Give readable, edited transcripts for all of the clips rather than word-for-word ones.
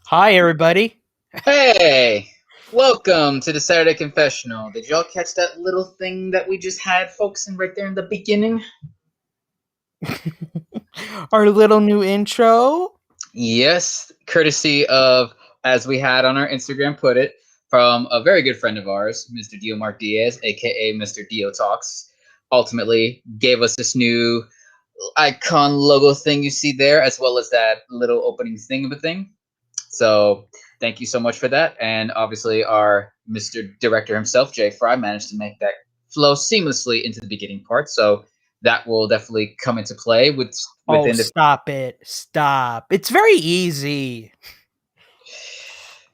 Hi, everybody. Hey, welcome to the Saturday Confessional. Did y'all catch that little thing that we just had focusing right there in the beginning? Our little new intro. Yes, courtesy of, as we had on our Instagram put it, from a very good friend of ours, Mr. Dio Mark Diaz, aka Mr. Dio Talks. Ultimately, gave us this new icon logo thing you see there, as well as that little opening thing of a thing. So thank you so much for that. And obviously our Mr. Director himself, Jay Fry, managed to make that flow seamlessly into the beginning part. So that will definitely come into play within the. Stop it. Stop. It's very easy.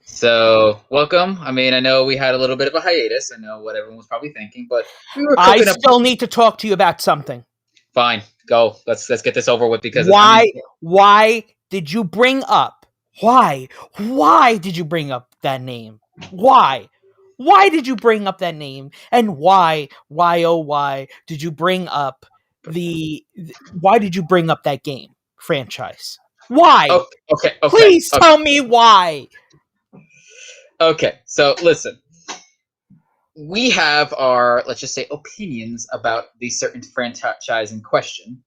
So welcome. I mean, I know we had a little bit of a hiatus. I know what everyone was probably thinking, but we were I cooking up. still need to talk to you about something. Fine, go. Let's get this over with because Why did you bring up? Why did you bring up that name? Why did you bring up that name? And why did you bring up why did you bring up that game franchise? Why? Oh, okay. Please tell me why. Okay. So listen. We have our, let's just say, opinions about the certain franchise in question.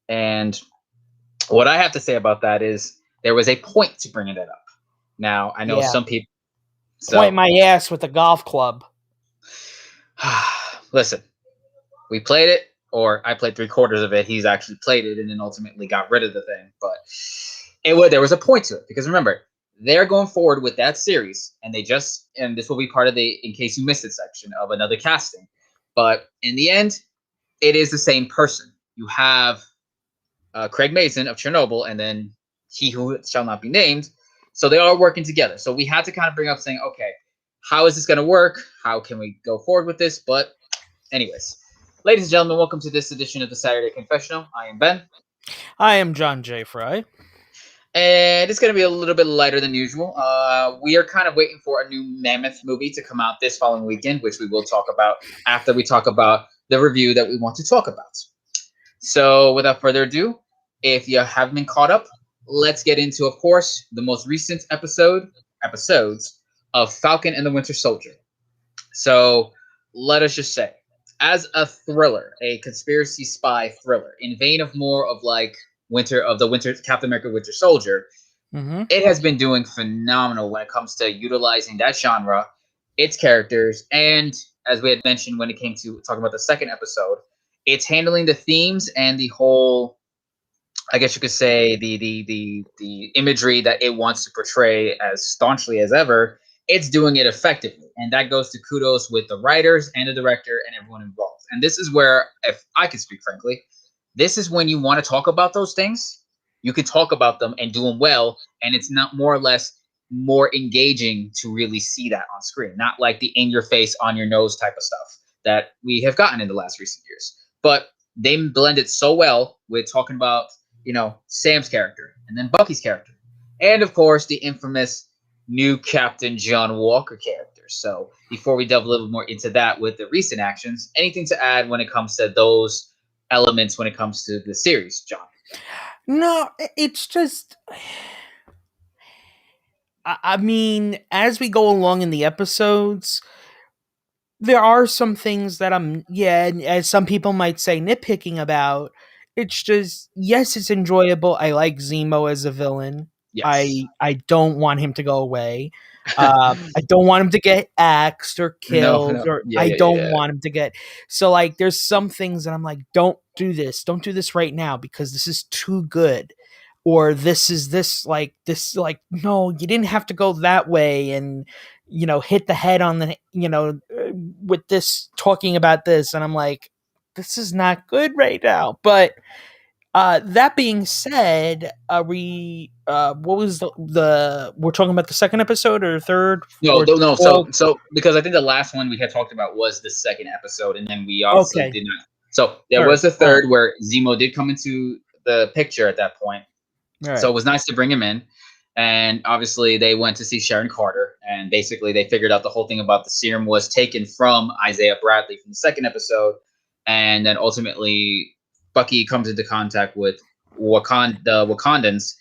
And what I have to say about that is there was a point to bringing it up. Now, I know some people. Point my ass with a golf club. Listen, we played it, or I played 3/4 of it. He's actually played it and then ultimately got rid of the thing. But there was a point to it because remember, they're going forward with that series, and this will be part of the in case you missed it section of another casting. But in the end, it is the same person. You have Craig Mason of Chernobyl, and then he who shall not be named. So they are working together. So we had to kind of bring up saying, okay, how is this going to work? How can we go forward with this? But anyways, ladies and gentlemen, welcome to this edition of the Saturday Confessional. I am Ben. I am John J. Fry. And it's going to be a little bit lighter than usual. We are kind of waiting for a new Mammoth movie to come out this following weekend, which we will talk about after we talk about the review that we want to talk about. So without further ado, if you haven't been caught up, let's get into, of course, the most recent episodes of Falcon and the Winter Soldier. So let us just say, as a thriller, a conspiracy spy thriller, in vein of more of like Captain America Winter Soldier, it has been doing phenomenal when it comes to utilizing that genre, its characters, and as we had mentioned when it came to talking about the second episode, it's handling the themes and the whole, I guess you could say, the imagery that it wants to portray as staunchly as ever. It's doing it effectively, and that goes to kudos with the writers and the director and everyone involved. And this is where, if I could speak frankly, this is when you want to talk about those things, you can talk about them and do them well, and it's not more or less more engaging to really see that on screen, not like the in your face, on your nose type of stuff that we have gotten in the last recent years. But they blend it so well with talking about, Sam's character and then Bucky's character. And of course, the infamous new Captain John Walker character. So before we delve a little more into that with the recent actions, anything to add when it comes to those elements when it comes to the series, John? No, it's just, I mean, as we go along in the episodes, there are some things that as some people might say, nitpicking about. It's just, yes, it's enjoyable. I like Zemo as a villain. Yes. I don't want him to go away. I don't want him to get axed or killed, No. or Yeah, I yeah, don't yeah. want him to get. So, like, there's some things that I'm like, don't do this right now because this is too good, or this is this like no, you didn't have to go that way, and hit the head on the with this talking about this, and I'm like, this is not good right now. But That being said, what was we're talking about the second episode or third No, or no, no. So, all? because I think the last one we had talked about was the second episode, and then we obviously Okay, did not. So there third. was a All right, third where Zemo did come into the picture at that point. all So right. it was nice to bring him in. And obviously, they went to see Sharon Carter, and basically, they figured out the whole thing about the serum was taken from Isaiah Bradley from the second episode, and then ultimately, Bucky comes into contact with the Wakandans,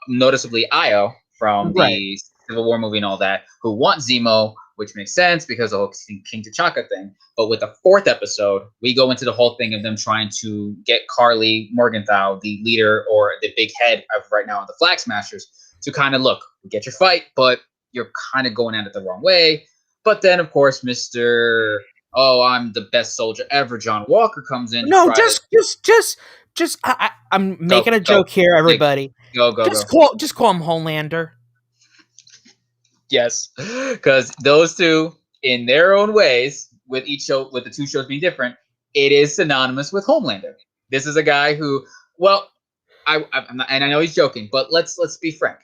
noticeably Io from Right. the Civil War movie and all that, who want Zemo, which makes sense because of the whole King T'Chaka thing. But with the fourth episode, we go into the whole thing of them trying to get Carly Morgenthau, the leader or the big head of right now of the Flag Smashers, to kind of look, get your fight, but you're kind of going at it the wrong way. But then, of course, Mr. Oh, I'm the best soldier ever, John Walker comes in to No, try to I'm go, making a go, joke here, yeah, everybody. go, go, Just go. call him Homelander. Yes, because those two, in their own ways, with each show, with the two shows being different, it is synonymous with Homelander. This is a guy who, well, I'm not, and I know he's joking, but let's be frank.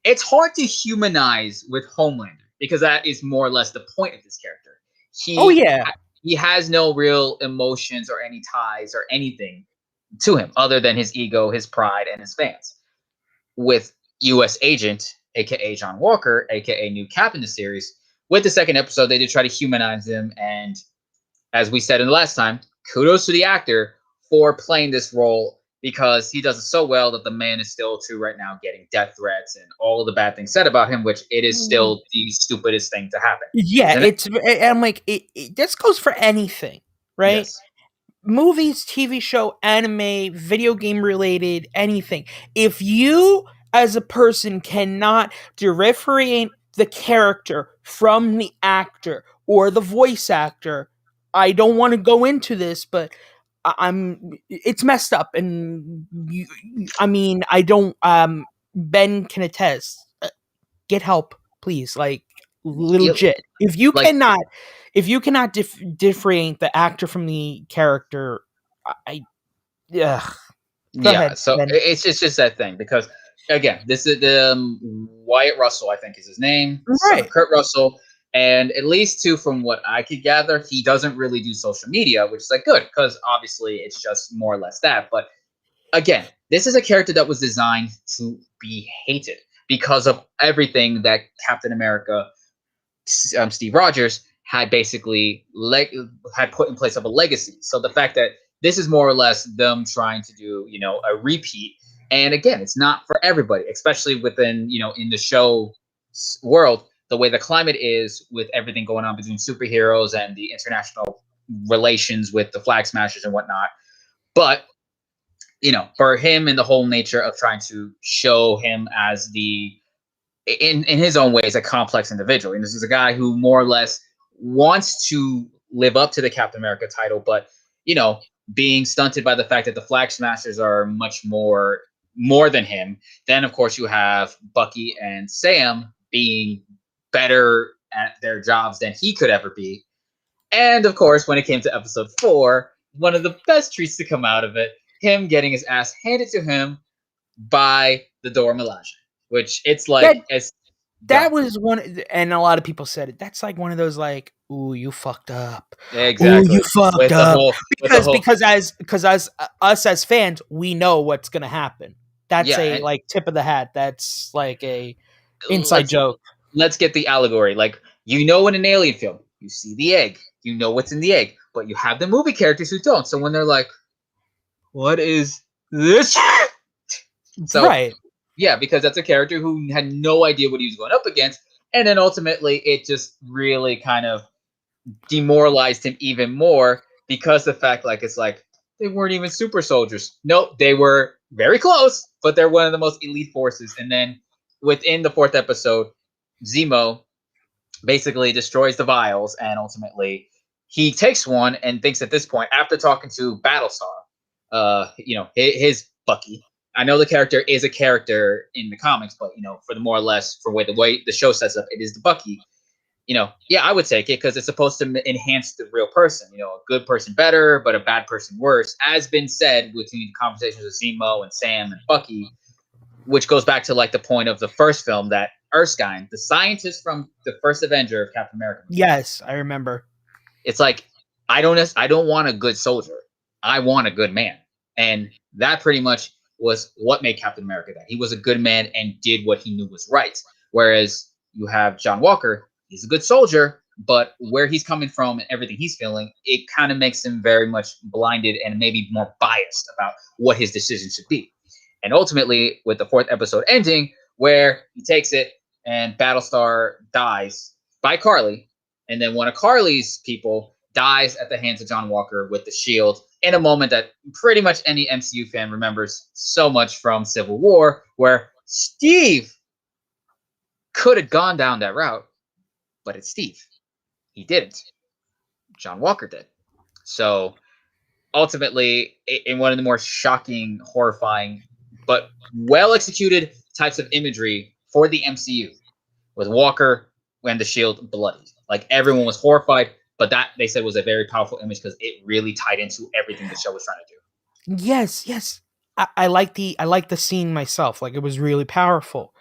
It's hard to humanize with Homelander because that is more or less the point of this character. Oh He yeah, he has no real emotions or any ties or anything to him other than his ego, his pride, and his fans. With U.S. Agent, aka John Walker, aka new Cap in the series, with the second episode, they did try to humanize him, and as we said in the last time, kudos to the actor for playing this role because he does it so well that the man is still to right now getting death threats and all of the bad things said about him, which it is still the stupidest thing to happen, yeah. isn't it? I'm like, this goes for anything, right? Yes. Movies, TV show, anime, video game related, anything. If you as a person cannot differentiate the character from the actor or the voice actor, I don't want to go into this, but I'm it's messed up and I mean, I don't Ben can attest. Get help, please. Like legit. Like, If you cannot differentiate the actor from the character, I yeah. Go yeah, ahead, so Ben. it's just that thing because again, this is the Wyatt Russell, I think is his name, son of Right. Kurt Russell, and at least too, from what I could gather, he doesn't really do social media, which is like good because obviously it's just more or less that. But again, this is a character that was designed to be hated because of everything that Captain America, Steve Rogers, had basically had put in place of a legacy. So the fact that this is more or less them trying to do, a repeat. And again, it's not for everybody, especially within, in the show world, the way the climate is with everything going on between superheroes and the international relations with the Flag Smashers and whatnot. But for him and the whole nature of trying to show him as in his own ways a complex individual. And this is a guy who more or less wants to live up to the Captain America title, but being stunted by the fact that the Flag Smashers are much more than him. Then of course you have Bucky and Sam being better at their jobs than he could ever be. And of course, when it came to episode 4, one of the best treats to come out of it, him getting his ass handed to him by the Dora Milaje, which it's That like as go that was one, and a lot of people said it. That's like one of those like, "Ooh, you fucked up. Ooh, you exactly fucked with the up." whole Because as us as fans, we know what's gonna happen. That's yeah. a And like tip of the hat. That's like a inside let's joke. let's get the allegory. Like in an alien film, you see the egg, you know what's in the egg, but you have the movie characters who don't. So when they're like, "What is this?" So Right. yeah, because that's a character who had no idea what he was going up against, and then ultimately it just really kind of demoralized him even more because the fact like it's like they weren't even super soldiers. Nope, they were very close, but they're one of the most elite forces. And then within the fourth episode, Zemo basically destroys the vials, and ultimately he takes one and thinks at this point, after talking to Battlestar, his Bucky. I know the character is a character in the comics, but for the more or less for the way the show sets up, it is the Bucky. I would take it because it's supposed to enhance the real person. A good person better, but a bad person worse, as been said between conversations with Zemo and Sam and Bucky, which goes back to like the point of the first film that Erskine, the scientist from the first Avenger of Captain America. Yes, I remember. It's like I don't want a good soldier. I want a good man, and that pretty much was what made Captain America that he was a good man and did what he knew was right. Whereas you have John Walker, he's a good soldier, but where he's coming from and everything he's feeling, it kind of makes him very much blinded and maybe more biased about what his decision should be. And ultimately, with the fourth episode ending, where he takes it and Battlestar dies by Carly, and then one of Carly's people dies at the hands of John Walker with the shield in a moment that pretty much any MCU fan remembers so much from Civil War, where Steve could have gone down that route, but it's Steve. He didn't. John Walker did. So ultimately, in one of the more shocking, horrifying, but well executed types of imagery for the MCU, with Walker and the shield bloodied. Like everyone was horrified, but that they said was a very powerful image because it really tied into everything the show was trying to do. Yes. I like the scene myself. Like it was really powerful.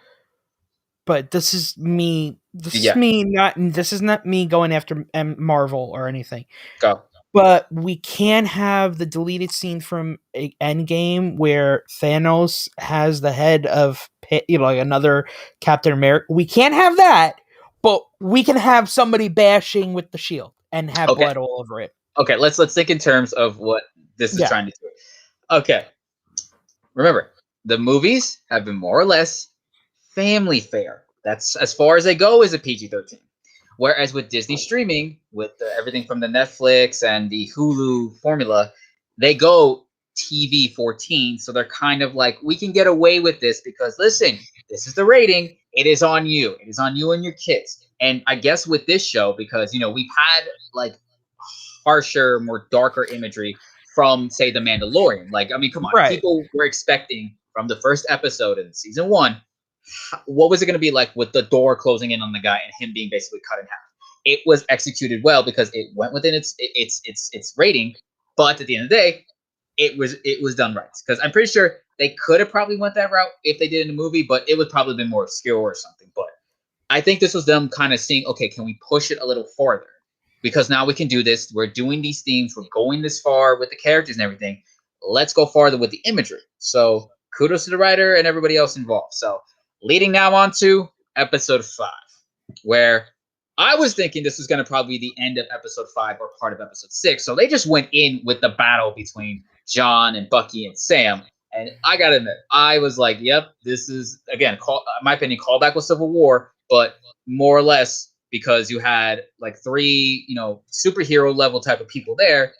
But this is me. This is not me going after Marvel or anything. Go. But we can have the deleted scene from Endgame where Thanos has the head of like another Captain America. We can't have that, but we can have somebody bashing with the shield and have blood all over it. Okay, let's think in terms of what this is trying to do. Okay. Remember, the movies have been more or less family fare. That's as far as they go is a PG-13. Whereas with Disney streaming, with everything from the Netflix and the Hulu formula, they go TV 14. So they're kind of like, we can get away with this because, listen, this is the rating. It is on you. It is on you and your kids. And I guess with this show, because, we've had like harsher, more darker imagery from, say, The Mandalorian. Like, I mean, come on. Right. People were expecting from the first episode in season 1, what was it going to be like with the door closing in on the guy and him being basically cut in half? It was executed well because it went within its rating, but at the end of the day, it was done right. Because I'm pretty sure they could have probably went that route if they did in the movie, but it would probably been more obscure or something. But I think this was them kind of seeing, okay, can we push it a little farther? Because now we can do this. We're doing these themes. We're going this far with the characters and everything. Let's go farther with the imagery. So kudos to the writer and everybody else involved. So leading now on to episode 5, where I was thinking this was going to probably be the end of episode 5 or part of episode 6. So they just went in with the battle between John and Bucky and Sam. And I got to admit, I was like, yep, this is, again, in my opinion, callback with Civil War, but more or less because you had like 3, superhero level type of people there,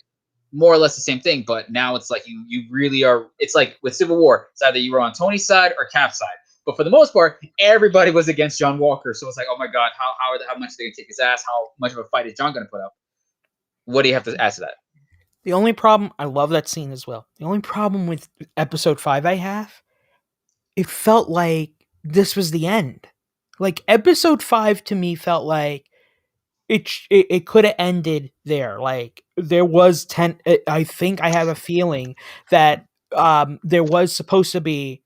more or less the same thing. But now it's like you really are, it's like with Civil War, it's either you were on Tony's side or Cap's side. But for the most part, everybody was against John Walker. So it's like, oh my God, how much are they going to kick his ass? How much of a fight is John going to put up? What do you have to ask to that? The only problem, I love that scene as well. The only problem with episode 5 I have, it felt like this was the end. Like episode 5 to me felt like it could have ended there. Like there was 10, I think I have a feeling that there was supposed to be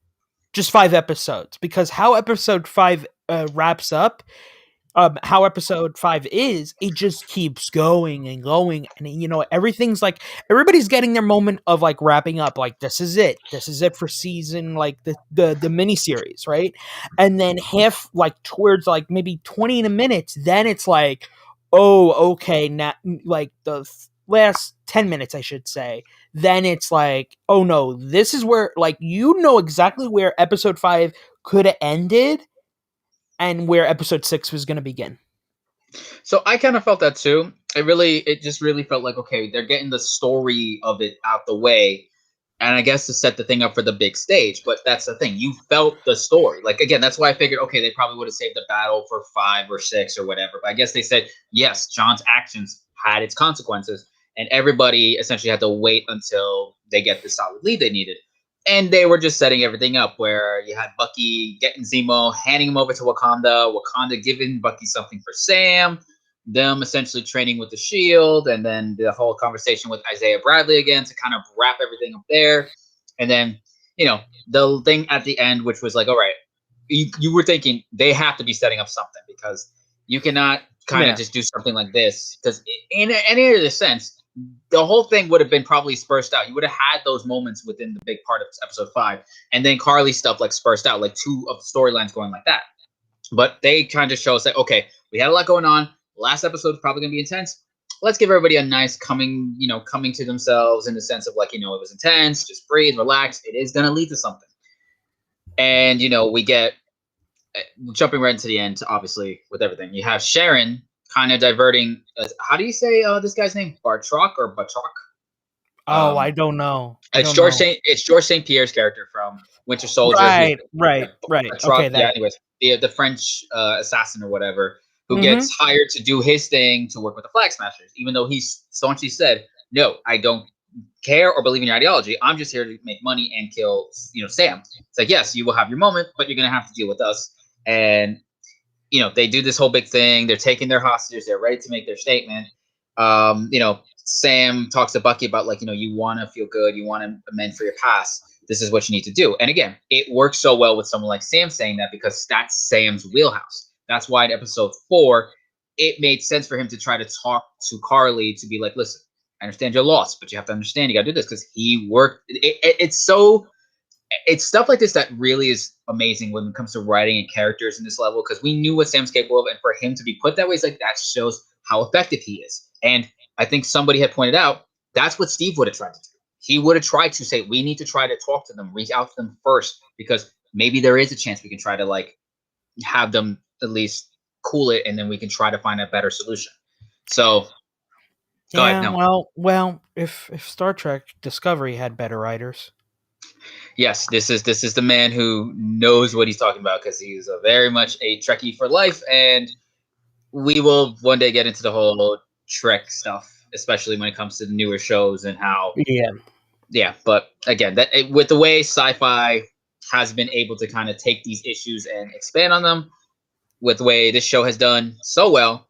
just 5 episodes, because how episode 5 wraps up, how episode 5 is, it just keeps going and going, and everything's like everybody's getting their moment of like wrapping up, like this is it for season, like the mini series, right? And then half, like towards like maybe 20 minutes, then it's like, oh okay, now like the last 10 minutes I should say, then it's like, oh no, this is where, like, exactly where episode 5 could have ended and where episode 6 was going to begin. So I kind of felt that too. It just really felt like, okay, they're getting the story of it out the way, and I guess to set the thing up for the big stage. But that's the thing, you felt the story. Like, again, that's why I figured, okay, they probably would have saved the battle for 5 or 6 or whatever. But I guess they said, yes, John's actions had its consequences, and everybody essentially had to wait until they get the solid lead they needed. And they were just setting everything up where you had Bucky getting Zemo, handing him over to Wakanda, Wakanda giving Bucky something for Sam. them essentially training with the Shield, and then the whole conversation with Isaiah Bradley again to kind of wrap everything up there. And then, the thing at the end, which was like, all right, you were thinking they have to be setting up something because you cannot kind of just do something like this, because in any other sense, the whole thing would have been probably spursed out. You would have had those moments within the big part of episode 5, and then Carly stuff like spursed out, like 2 of the storylines going like that. But they kind of show us that, okay, we had a lot going on. Last episode is probably going to be intense. Let's give everybody a nice coming to themselves, in the sense of like, it was intense. Just breathe, relax. It is going to lead to something. And, we get, jumping right into the end, obviously, with everything. You have Sharon kind of diverting. How do you say this guy's name? Bartrock or Batroc? I don't know. It's George St. Pierre's character from Winter Soldier. Right. Batroc, Okay. Anyways, the French assassin or whatever, who gets hired to do his thing, to work with the Flag Smashers, even though he's staunchly said, no, I don't care or believe in your ideology. I'm just here to make money and kill, Sam. It's like, yes, you will have your moment, but you're going to have to deal with us. And, they do this whole big thing. They're taking their hostages. They're ready to make their statement. Sam talks to Bucky about, like, you want to feel good. You want to amend for your past. This is what you need to do. And again, it works so well with someone like Sam saying that, because that's Sam's wheelhouse. That's why in episode 4, it made sense for him to try to talk to Carly to be like, listen, I understand you're lost, but you have to understand you got to do this, because he worked. It's stuff like this that really is amazing when it comes to writing and characters in this level, because we knew what Sam's capable of, and for him to be put that way is like, that shows how effective he is. And I think somebody had pointed out, that's what Steve would have tried to do. He would have tried to say, we need to try to talk to them, reach out to them first, because maybe there is a chance we can try to, like, have them at least cool it, and then we can try to find a better solution. So, go ahead. No. Well, if Star Trek Discovery had better writers. Yes, this is the man who knows what he's talking about, because he's very much a Trekkie for life, and we will one day get into the whole Trek stuff, especially when it comes to the newer shows and how. Yeah. But again, with the way sci-fi has been able to kind of take these issues and expand on them, with the way this show has done so well,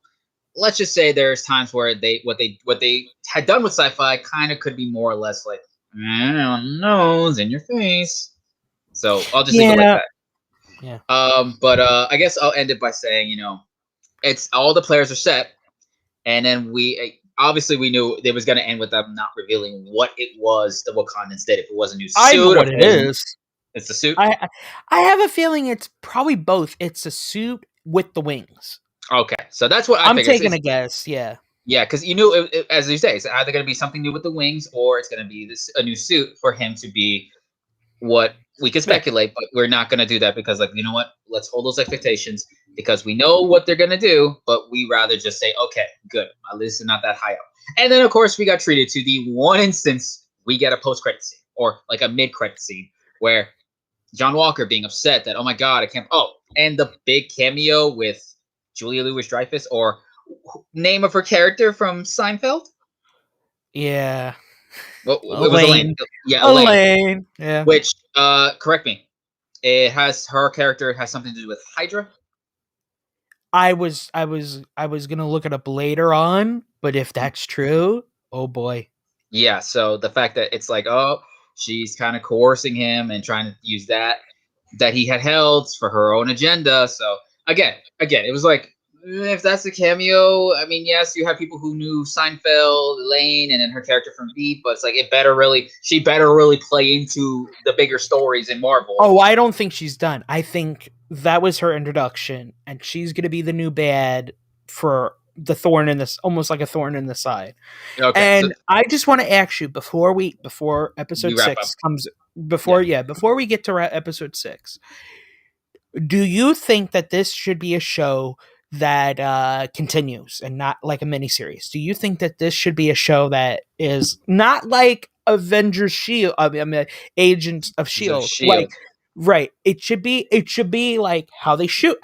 let's just say there's times where what they had done with sci-fi kind of could be more or less like, nose in your face. So I'll just leave it like that. Yeah. But I guess I'll end it by saying, it's all the players are set, and then we knew it was going to end with them not revealing what it was the Wakandans did. If it was a new suit, I know what it is. It's the suit. I have a feeling it's probably both. It's a suit with the wings. Okay, so that's what I'm taking a guess. Yeah. Yeah, because as you say, it's either going to be something new with the wings, or it's going to be a new suit for him to be what we could speculate, but we're not going to do that, because, like, you know what? Let's hold those expectations, because we know what they're going to do, but we rather just say, okay, good. At least they're not that high up. And then, of course, we got treated to the one instance we get a post-credit scene, or like a mid-credit scene, where John Walker being upset that, oh my God, I can't. Oh, and the big cameo with Julia Louis-Dreyfus, or name of her character from Seinfeld? Yeah. Well, it was Elaine. Yeah, Elaine. Yeah. Which, correct me, her character has something to do with Hydra. I was gonna look it up later on, but if that's true, oh boy. Yeah. So the fact that it's like, oh, she's kind of coercing him and trying to use that he had held for her own agenda. So again, it was like, if that's a cameo, I mean, yes, you have people who knew Seinfeld, Elaine, and then her character from Veep, but it's like, she better really play into the bigger stories in Marvel. Oh, I don't think she's done. I think that was her introduction, and she's going to be the new bad for the thorn in this, almost like a thorn in the side. Okay, and so I just want to ask you before episode 6 comes, before we get to episode 6, do you think that this should be a show that continues and not like a miniseries? Do you think that this should be a show that is not like Avengers Shield? I mean, Agents of Shield. Like, right? It should be like how they shoot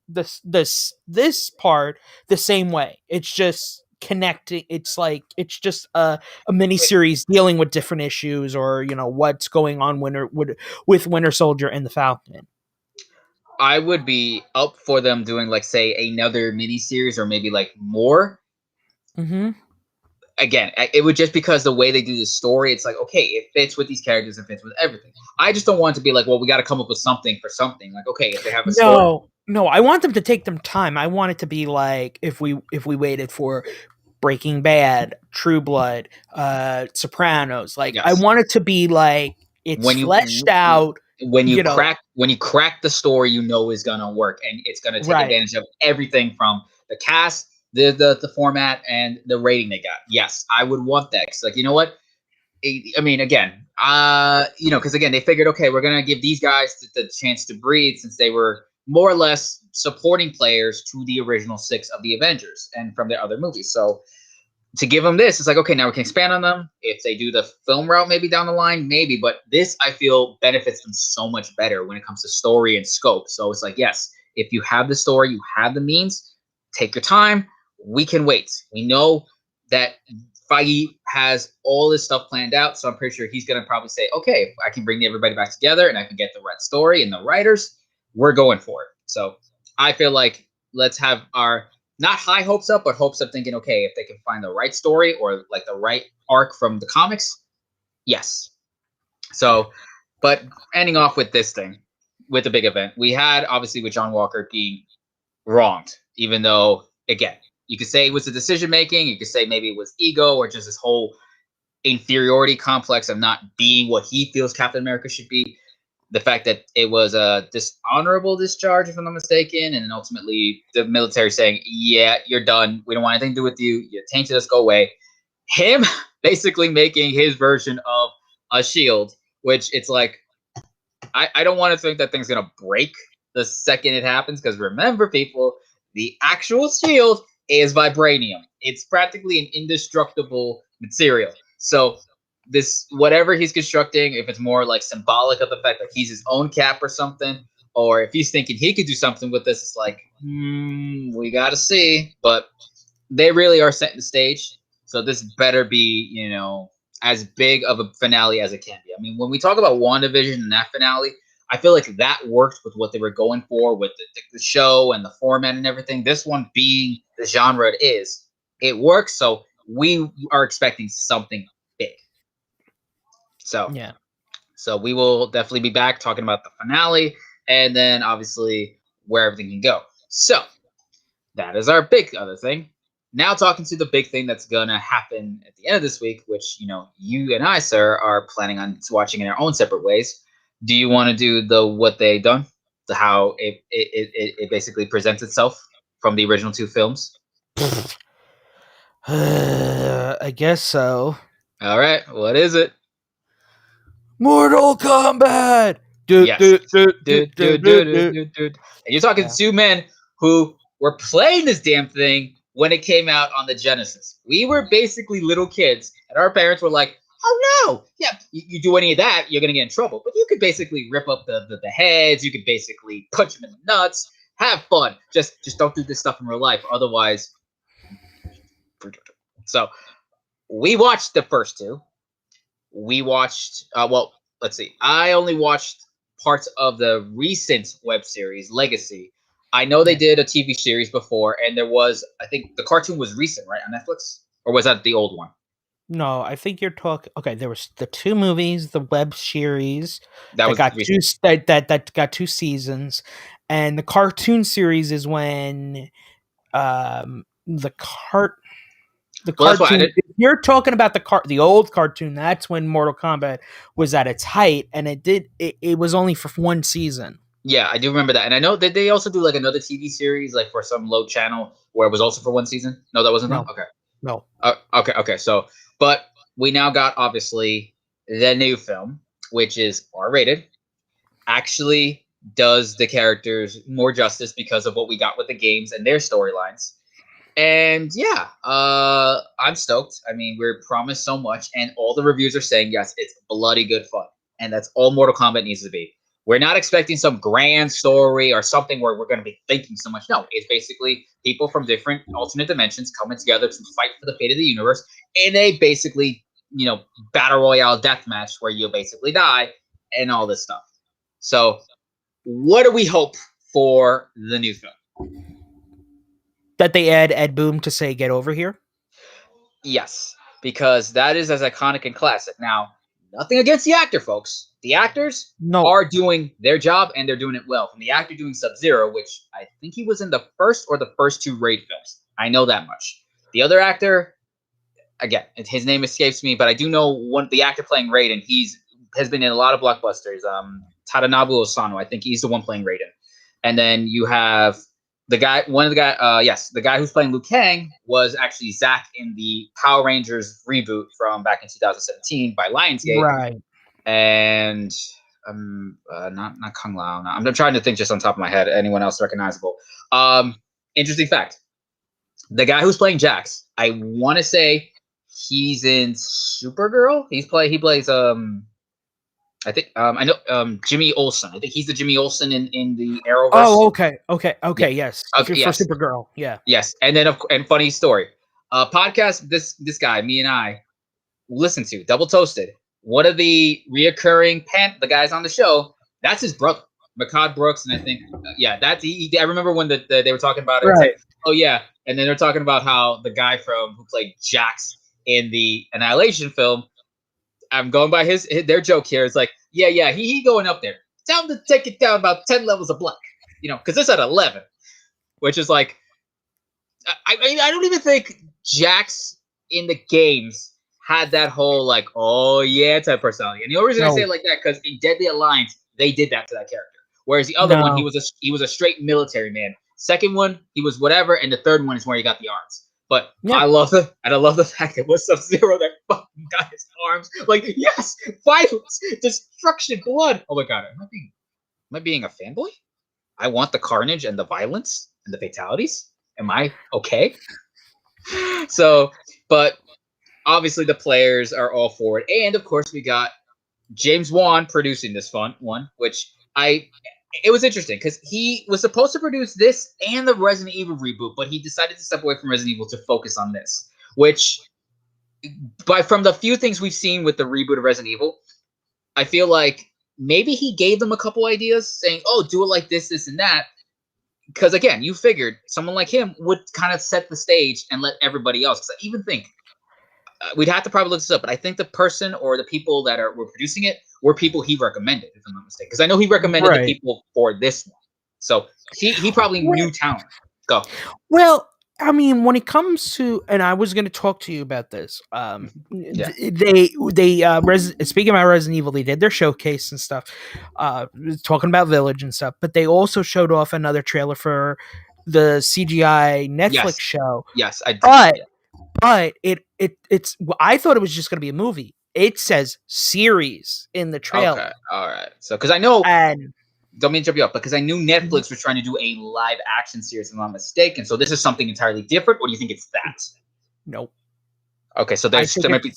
this part the same way. It's just connecting. It's like it's just a miniseries dealing with different issues, or what's going on with Winter Soldier and the Falcon. I would be up for them doing like say another miniseries or maybe like more. Mm-hmm. Again, it would just because the way they do the story, it's like okay, it fits with these characters, it fits with everything. I just don't want it to be like, well, we got to come up with something for something. Like okay, if they have a story, No, I want them to take them time. I want it to be like if we waited for Breaking Bad, True Blood, Sopranos. Like I yes. want it to be like it's When fleshed out. You know, when you crack the story, you know is gonna work and it's gonna take right? advantage of everything from the cast, the format, and the rating they got. Yes, I would want that. 'Cause like you know what, I mean, again, because again, they figured, okay, we're gonna give these guys the chance to breathe since they were more or less supporting players to the original six of the Avengers and from their other movies. So to give them this, it's like, okay, now we can expand on them. If they do the film route, maybe down the line, maybe. But this, I feel, benefits them so much better when it comes to story and scope. So it's like, yes, if you have the story, you have the means, take your time. We can wait. We know that Feige has all this stuff planned out. So I'm pretty sure he's going to probably say, okay, if I can bring everybody back together and I can get the right story and the writers, we're going for it. So I feel like let's have our not high hopes up, but hopes up thinking, okay, if they can find the right story or like the right arc from the comics, yes. So, but ending off with this thing, with the big event, we had obviously with John Walker being wronged, even though, again, you could say it was the decision making, you could say maybe it was ego or just this whole inferiority complex of not being what he feels Captain America should be. The fact that it was a dishonorable discharge, if I'm not mistaken, and then ultimately the military saying, "Yeah, you're done. We don't want anything to do with you. You tainted us. Go away." Him basically making his version of a shield, which it's like I don't want to think that thing's gonna break the second it happens, because remember, people, the actual shield is vibranium. It's practically an indestructible material. So this whatever he's constructing, if it's more like symbolic of the fact that he's his own cap or something, or if he's thinking he could do something with this, it's like, we gotta see. But they really are setting the stage. So this better be, as big of a finale as it can be. I mean, when we talk about WandaVision and that finale, I feel like that worked with what they were going for with the show and the format and everything. This one being the genre it is, it works. So we are expecting something big. So, Yeah. so we will definitely be back talking about the finale and then obviously where everything can go. So that is our big other thing. Now talking to the big thing that's gonna happen at the end of this week, which you and I, sir, are planning on watching in our own separate ways. Do you want to do the what they done, the how it basically presents itself from the original two films? I guess so. All right, what is it? Mortal Kombat. Yes. And you're talking Yeah. to two men who were playing this damn thing when it came out on the Genesis. We were basically little kids, and our parents were like, "Oh no, yeah, you do any of that, you're gonna get in trouble." But you could basically rip up the heads. You could basically punch them in the nuts. Have fun. Just don't do this stuff in real life, otherwise. So we watched the first two. We watched. Well, let's see. I only watched parts of the recent web series Legacy. I know they Yeah. did a TV series before, and there was, I think, the cartoon was recent, right, on Netflix, or was that the old one? No, I think you're talking. Okay, there was the two movies, the web series That that was got recent. that got two seasons, and the cartoon series is when the Well, that's why I cartoon. did. If you're talking about the old cartoon, that's when Mortal Kombat was at its height, and it was only for one season. Yeah, I do remember that, and I know that they also do like another TV series, like for some low channel, where it was also for one season. No, that wasn't them. No, Okay. no. Okay. So, but we now got obviously the new film, which is R-rated. Actually, does the characters more justice because of what we got with the games and their storylines. And yeah, I'm stoked. I mean, we're promised so much, and all the reviews are saying yes, it's bloody good fun, and that's all Mortal Kombat needs to be. We're not expecting some grand story or something where we're going to be thinking so much. No, it's basically people from different alternate dimensions coming together to fight for the fate of the universe in a basically, battle royale death match where you basically die and all this stuff. So, what do we hope for the new film. That they add Ed Boon to say "Get over here." Yes, because that is as iconic and classic. Now, nothing against the actor, folks. The actors No, are doing their job and they're doing it well. From the actor doing Sub-Zero, which I think he was in the first or the first two Raid films. I know that much. The other actor, again, his name escapes me, but I do know the actor playing Raiden. Has been in a lot of blockbusters. Tadanobu Osano, I think he's the one playing Raiden. And then you have the guy who's playing Liu Kang was actually Zack in the Power Rangers reboot from back in 2017 by Lionsgate. right. And not Kung Lao. No. I'm trying to think just on top of my head. Anyone else recognizable? Interesting fact. The guy who's playing Jax, I want to say he's in Supergirl. He plays I think I know Jimmy Olsen. I think he's the Jimmy Olsen in the Arrowverse. Oh, okay. Yeah. Yes, Okay, for yes. Supergirl. Yeah. Yes, and then and funny story, podcast. This guy, me and I, listen to Double Toasted. One of the reoccurring the guys on the show, that's his brother, Makad Brooks, and I think that's I remember when they were talking about it. Right. And say, oh yeah, and then they're talking about how the guy who played Jax in the Annihilation film. I'm going by their joke here. It's like, he going up there. Tell him to take it down about 10 levels of black. Because it's at 11, which is like, I don't even think Jax in the games had that whole like, oh yeah type personality. And the only reason I say it like that because in Deadly Alliance they did that to that character. Whereas the other one, he was a straight military man. Second one, he was whatever, and the third one is where he got the arms. But I love the fact that it was Sub-Zero that fucking got his arms. Like, yes, violence, destruction, blood. Oh my god, am I being a fanboy? I want the carnage and the violence and the fatalities. Am I okay? So, but obviously the players are all for it, and of course we got James Wan producing this one, which it was interesting because he was supposed to produce this and the Resident Evil reboot, but he decided to step away from Resident Evil to focus on this. Which, from the few things we've seen with the reboot of Resident Evil, I feel like maybe he gave them a couple ideas, saying, "Oh, do it like this, this, and that." Because again, you figured someone like him would kind of set the stage and let everybody else. Because I even think we'd have to probably look this up, but I think the person or the people that were producing it were people he recommended, if I'm not mistaken. Because I know he recommended the people for this one, so he probably knew talent. Go. Well, I mean, when it comes to, and I was going to talk to you about this. They speaking about Resident Evil, they did their showcase and stuff, talking about Village and stuff, but they also showed off another trailer for the CGI Netflix show. Yes, I did. But it's I thought it was just going to be a movie. It says series in the trailer. Okay, all right. So because I know, and don't mean to jump you up, because I knew Netflix was trying to do a live action series, if I'm not mistaken. So this is something entirely different, or do you think it's that? Nope. Okay, so there might be.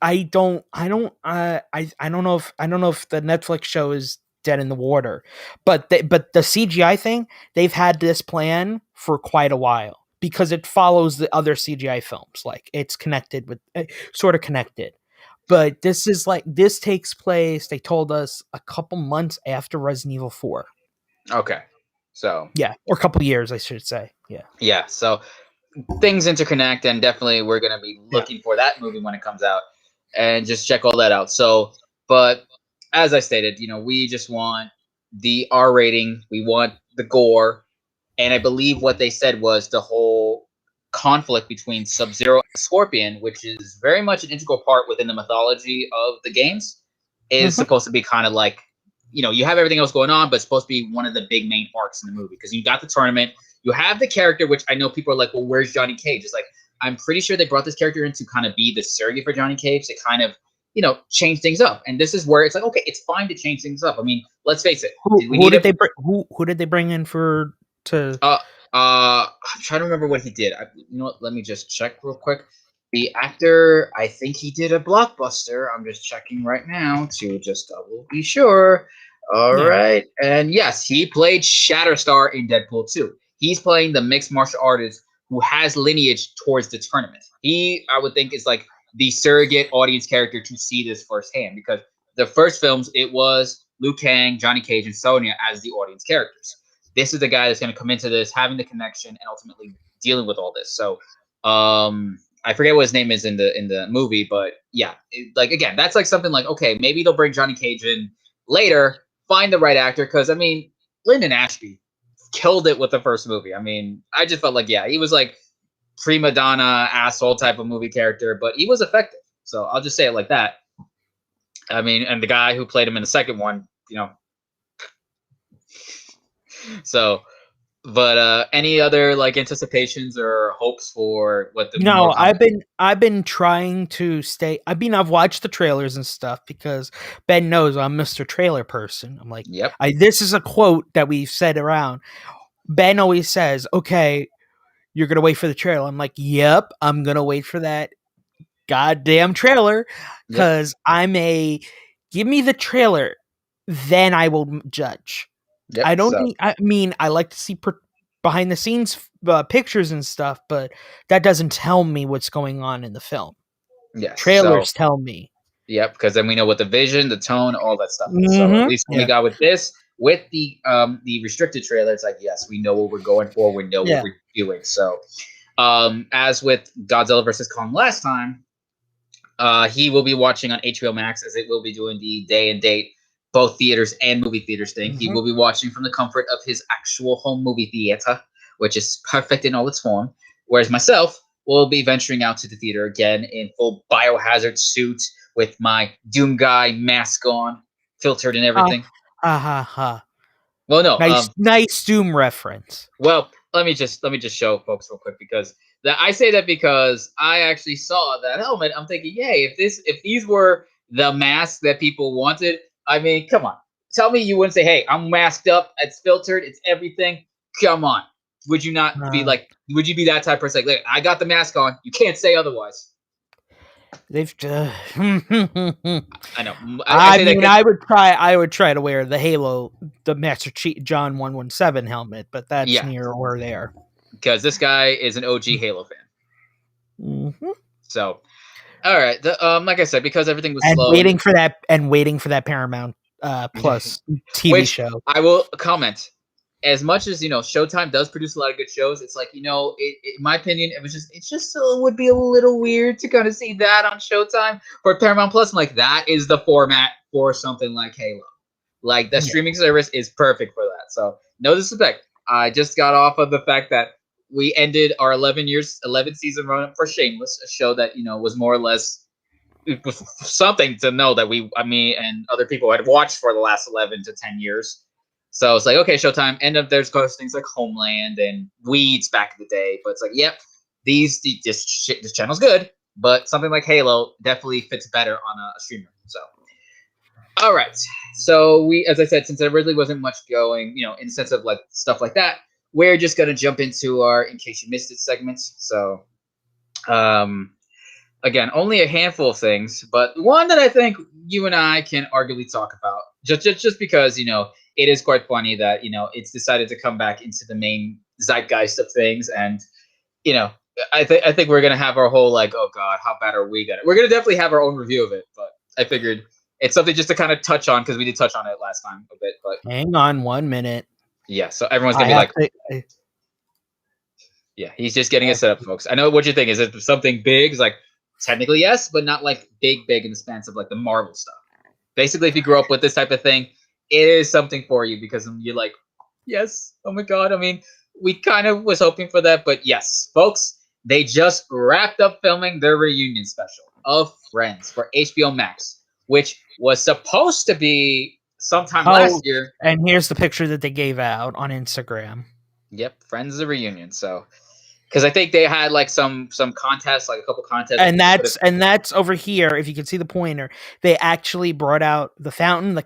I don't know if the Netflix show is dead in the water, but the CGI thing, they've had this plan for quite a while because it follows the other CGI films. Like it's connected with sort of connected. But this takes place, they told us, a couple months after Resident Evil 4. Okay. So. Yeah, or a couple years, I should say. Yeah. Yeah, so things interconnect, and definitely we're going to be looking for that movie when it comes out and just check all that out. So, but as I stated, we just want the R rating, we want the gore, and I believe what they said was the whole conflict between Sub-Zero and Scorpion, which is very much an integral part within the mythology of the games, is supposed to be kind of like, you have everything else going on, but it's supposed to be one of the big main arcs in the movie because you got the tournament, you have the character, which I know people are like, well, where's Johnny Cage? It's like, I'm pretty sure they brought this character in to kind of be the surrogate for Johnny Cage to kind of, change things up. And this is where it's like, okay, it's fine to change things up. I mean, let's face it. Who did they bring in to? I'm trying to remember what he did. You know what? Let me just check real quick. The actor, I think he did a blockbuster. I'm just checking right now to just double be sure. All right. And yes, he played Shatterstar in Deadpool 2. He's playing the mixed martial artist who has lineage towards the tournament. He, I would think, is like the surrogate audience character to see this firsthand because the first films, it was Liu Kang, Johnny Cage, and Sonya as the audience characters. this is the guy that's going to come into this, having the connection, and ultimately dealing with all this. So, I forget what his name is in the movie, but yeah, like again, that's like something like, okay, maybe they'll bring Johnny Cage in later, find the right actor, because I mean, Lyndon Ashby killed it with the first movie. I mean, I just felt like, yeah, he was like prima donna asshole type of movie character, but he was effective. So I'll just say it like that. I mean, and the guy who played him in the second one, so. But any other like anticipations or hopes for what the No, more Kombat? I've been trying to stay. I mean, I've watched the trailers and stuff because Ben knows I'm Mr. Trailer person. I'm like, Yep. this is a quote that we've said around. Ben always says, "Okay, you're gonna wait for the trailer." I'm like, "Yep, I'm gonna wait for that goddamn trailer Yep. because give me the trailer, then I will judge." I Yep. don't So need. I mean, I like to see behind the scenes pictures and stuff, but that doesn't tell me what's going on in the film. yes. So Trailers tell me. yep, because then we know what the vision, the tone, all that stuff is. So at Mm-hmm. least when we Yeah. got with this, with the restricted trailer, it's like, yes, we know what we're going for, we know what Yeah. we're doing. So as with Godzilla versus Kong last time, he will be watching on HBO Max, as it will be doing the day and date both theaters and movie theaters thing. He Mm-hmm. will be watching from the comfort of his actual home movie theater, which is perfect in all its form. Whereas myself will be venturing out to the theater again in full biohazard suit with my Doom Guy mask on, filtered and Ha everything. ha ha ha. Well, no, Nice Doom reference. well, let me just show folks real quick, because I say that because I actually saw that helmet. I'm thinking, yay, if these were the masks that people wanted, I mean, come on. Tell me you wouldn't say, hey, I'm masked up, it's filtered, it's everything. Come on. Would you not be Uh, like, would you be that type of person? Like, I got the mask on. You can't say otherwise. they've. I know. I I say that mean, because, I would try to wear the Halo, the Master Chief John 117 helmet, but that's yeah, near or there. because this guy is an OG Halo fan. Mm-hmm. So, all right. Like I said, because everything was And slow and waiting for that Paramount Plus TV which show. I will comment. As much as Showtime does produce a lot of good shows, it's like in my opinion, it just would be a little weird to kind of see that on Showtime for Paramount Plus. I'm like, that is the format for something like Halo. Like the Yeah. streaming service is perfect for that. So no disrespect. I just got off of the fact that we ended our 11 season run for Shameless, a show that was more or less something to know that me and other people had watched for the last 11 to 10 years. So it's like, okay, Showtime. End up there's things like Homeland and Weeds back in the day, but it's like, yep, this channel's good, but something like Halo definitely fits better on a streamer. So, all right. So as I said, since there really wasn't much going, in the sense of like stuff like that, we're just gonna jump into our in case you missed it segments. So, again, only a handful of things, but one that I think you and I can arguably talk about, just because it is quite funny that it's decided to come back into the main zeitgeist of things, and you know I think we're gonna have our whole like, oh god, how bad are we gonna? We're gonna definitely have our own review of it, but I figured it's something just to kind of touch on because we did touch on it last time a bit, but Hang on 1 minute. yeah, so everyone's I gonna be have like, to. yeah, he's just getting it set up, folks. I know what you think. Is it something big? It's like technically yes, but not like big in the sense of like the Marvel stuff. Basically, if you grew up with this type of thing, it is something for you because you're like, yes, oh my god. I mean, we kind of was hoping for that, but yes, folks, they just wrapped up filming their reunion special of Friends for HBO Max, which was supposed to be sometime last Oh, year. and here's the picture that they gave out on Instagram. Yep, Friends the reunion. So because I think they had like some contests, like a couple contests. And that's over here. If you can see the pointer, they actually brought out the fountain, the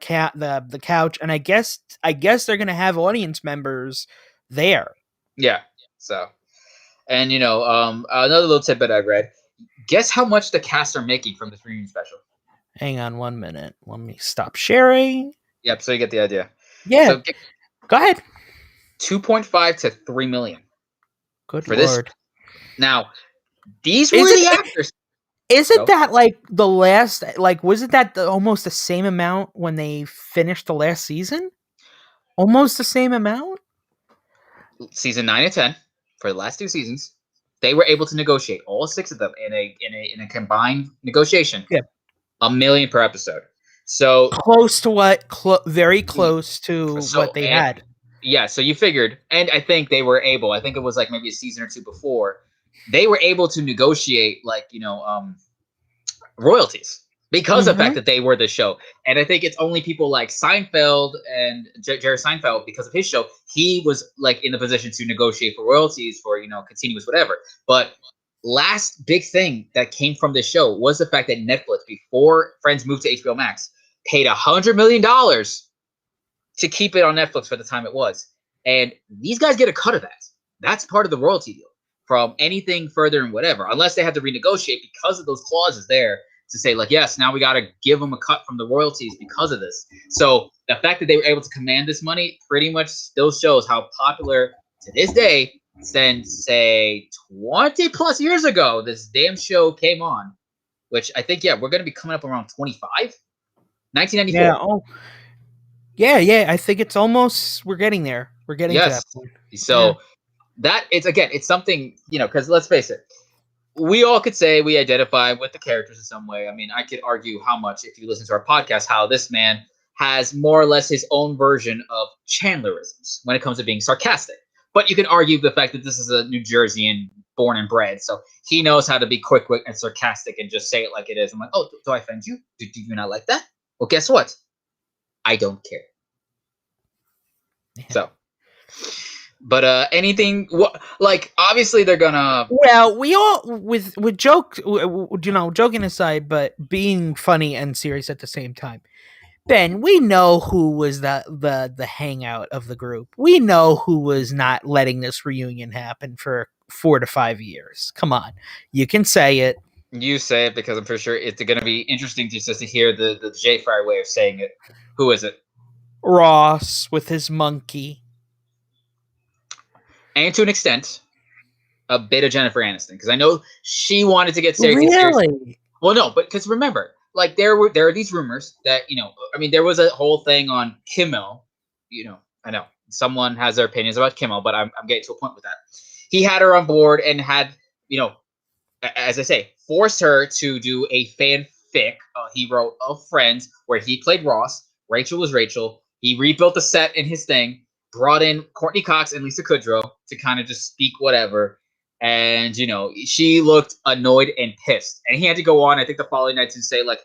couch, and I guess they're gonna have audience members there. Yeah. So, and another little tidbit I read. Guess how much the cast are making from this reunion special? Hang on 1 minute. Let me stop sharing. Yep. So you get the idea. Yeah, So go ahead. 2.5 to 3 million Good for this. lord. Now, these were Isn't the it, actors. isn't that like the last? Like, wasn't that almost the same amount when they finished the last season? Almost the same amount. season 9 and 10, for the last 2 seasons, they were able to negotiate, all 6 of them, in a combined negotiation, Yeah. $1 million per episode. So Close to what? Very close to what they and had. yeah, so you figured, and I think they were able. I think it was like maybe a season or 2 before, they were able to negotiate, like, royalties because of the fact Mm-hmm. that they were the show. And I think it's only people like Seinfeld and Jerry Seinfeld, because of his show, he was like in the position to negotiate for royalties for, continuous whatever. But last big thing that came from this show was the fact that Netflix, before Friends moved to HBO Max, paid $100 million to keep it on Netflix for the time it was. And these guys get a cut of that. That's part of the royalty deal from anything further and whatever, unless they have to renegotiate because of those clauses there to say, like, yes, now we got to give them a cut from the royalties because of this. So the fact that they were able to command this money pretty much still shows how popular to this day, since, say, 20 plus years ago, this damn show came on, which I think, yeah, we're going to be coming up around 25, 1994. Yeah. Oh, yeah. I think it's almost. We're getting there. We're getting to Yes. that point. Yeah. So that it's something, because let's face it, we all could say we identify with the characters in some way. I mean, I could argue how much, if you listen to our podcast, how this man has more or less his own version of Chandlerisms when it comes to being sarcastic. But you can argue the fact that this is a New Jerseyan born and bred, so he knows how to be quick and sarcastic and just say it like it is. I'm like, oh, do I offend you? Do you not like that? Well, guess what? I don't care. Yeah. So, but anything, like, obviously they're gonna. Well, we all with joking aside, but being funny and serious at the same time. Ben, we know who was the hangout of the group. We know who was not letting this reunion happen for 4 to 5 years. Come on, you can say it. You say it, because I'm pretty sure it's going to be interesting just to hear the J Fryer way of saying it. Who is it? Ross with his monkey. And to an extent, a bit of Jennifer Aniston, because I know she wanted to get taken seriously. Really? Well, no, but because remember, like, there are these rumors that, I mean, there was a whole thing on Kimmel. I know someone has their opinions about Kimmel, but I'm getting to a point with that. He had her on board and had, as I say, forced her to do a fanfic he wrote of Friends, where he played Ross. Rachel was Rachel. He rebuilt the set in his thing, brought in Courtney Cox and Lisa Kudrow to kind of just speak whatever. And, she looked annoyed and pissed. And he had to go on, I think, the following night to say, like,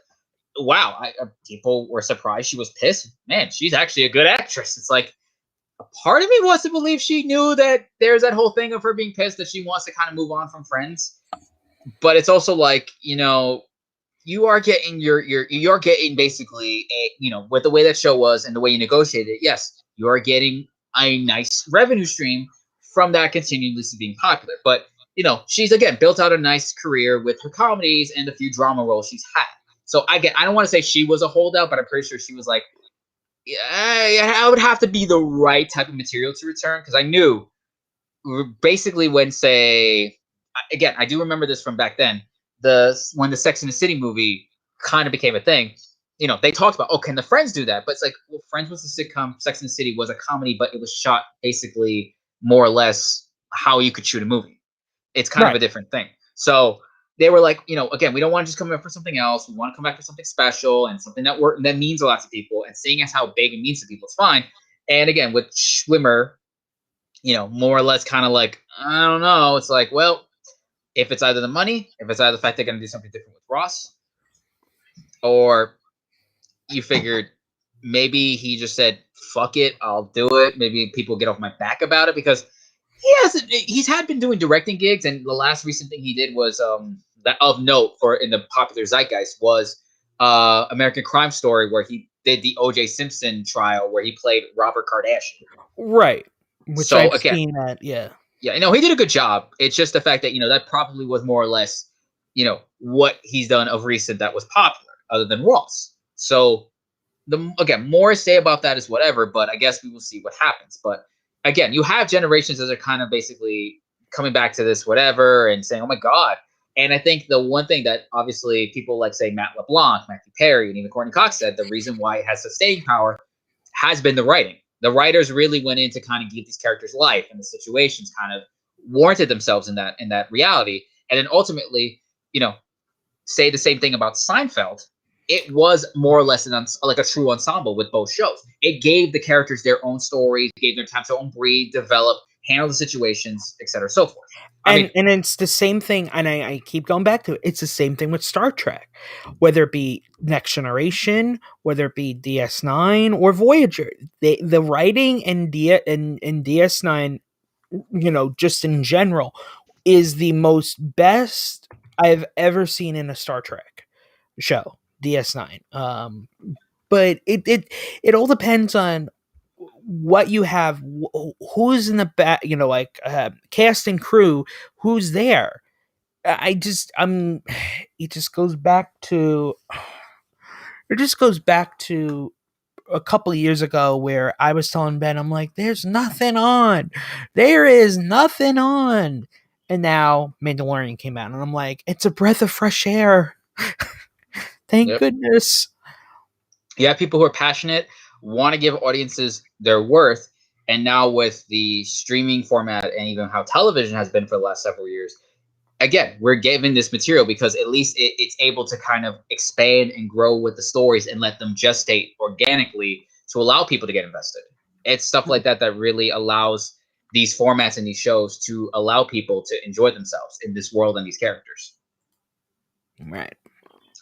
wow, people were surprised she was pissed. Man, she's actually a good actress. It's like, a part of me wants to believe she knew that there's that whole thing of her being pissed, that she wants to kind of move on from Friends. But it's also like, you are getting you're getting basically with the way that show was and the way you negotiated it. Yes, you are getting a nice revenue stream from that continuously being popular. But she's again built out a nice career with her comedies and the few drama roles she's had. So I don't want to say she was a holdout, but I'm pretty sure she was like, yeah, I would have to be the right type of material to return, because I knew basically when, say, again, I do remember this from back then, when the Sex and the City movie kind of became a thing, they talked about, oh, can the Friends do that? But it's like, well, Friends was a sitcom, Sex and the City was a comedy, but it was shot basically more or less how you could shoot a movie. It's kind of a different thing. So they were like, again, we don't want to just come back for something else. We want to come back for something special and something that means a lot to people. And seeing as how big it means to people, it's fine. And again, with Schwimmer, more or less kind of like, I don't know. It's like, well, if it's either the money, if it's either the fact they're going to do something different with Ross, or you figured maybe he just said, fuck it, I'll do it. Maybe people get off my back about it, because he's been doing directing gigs, and the last recent thing he did was that of note for in the popular zeitgeist was American Crime Story, where he did the O.J. Simpson trial, where he played Robert Kardashian. Right. Which So, I've again, seen that, yeah. Yeah, he did a good job. It's just the fact that, that probably was more or less, what he's done of recent that was popular, other than Ross. So, more to say about that is whatever, but I guess we will see what happens. But again, you have generations that are kind of basically coming back to this whatever and saying, oh my God. And I think the one thing that obviously people like, say, Matt LeBlanc, Matthew Perry, and even Courtney Cox said, the reason why it has sustained power has been the writing. The writers really went in to kind of give these characters life, and the situations kind of warranted themselves in that reality. And then ultimately, you know, say the same thing about Seinfeld. It was more or less like a true ensemble with both shows. It gave the characters their own stories, gave them time to own breathe, develop, handle the situations, etc., so forth. And it's the same thing, and I keep going back to it. It's the same thing with Star Trek, whether it be Next Generation, whether it be DS9 or Voyager. The writing in DS9, just in general, is the most best I've ever seen in a Star Trek show. DS9. But it all depends on what you have, who's in the back, cast and crew, who's there. It just goes back to a couple of years ago where I was telling Ben, I'm like, there's nothing on. There is nothing on. And now Mandalorian came out and I'm like, it's a breath of fresh air. Thank goodness. You have people who are passionate, want to give audiences their worth, and now with the streaming format and even how television has been for the last several years, again, we're given this material because at least it's able to kind of expand and grow with the stories and let them gestate organically to allow people to get invested. It's stuff like that that really allows these formats and these shows to allow people to enjoy themselves in this world and these characters. Right.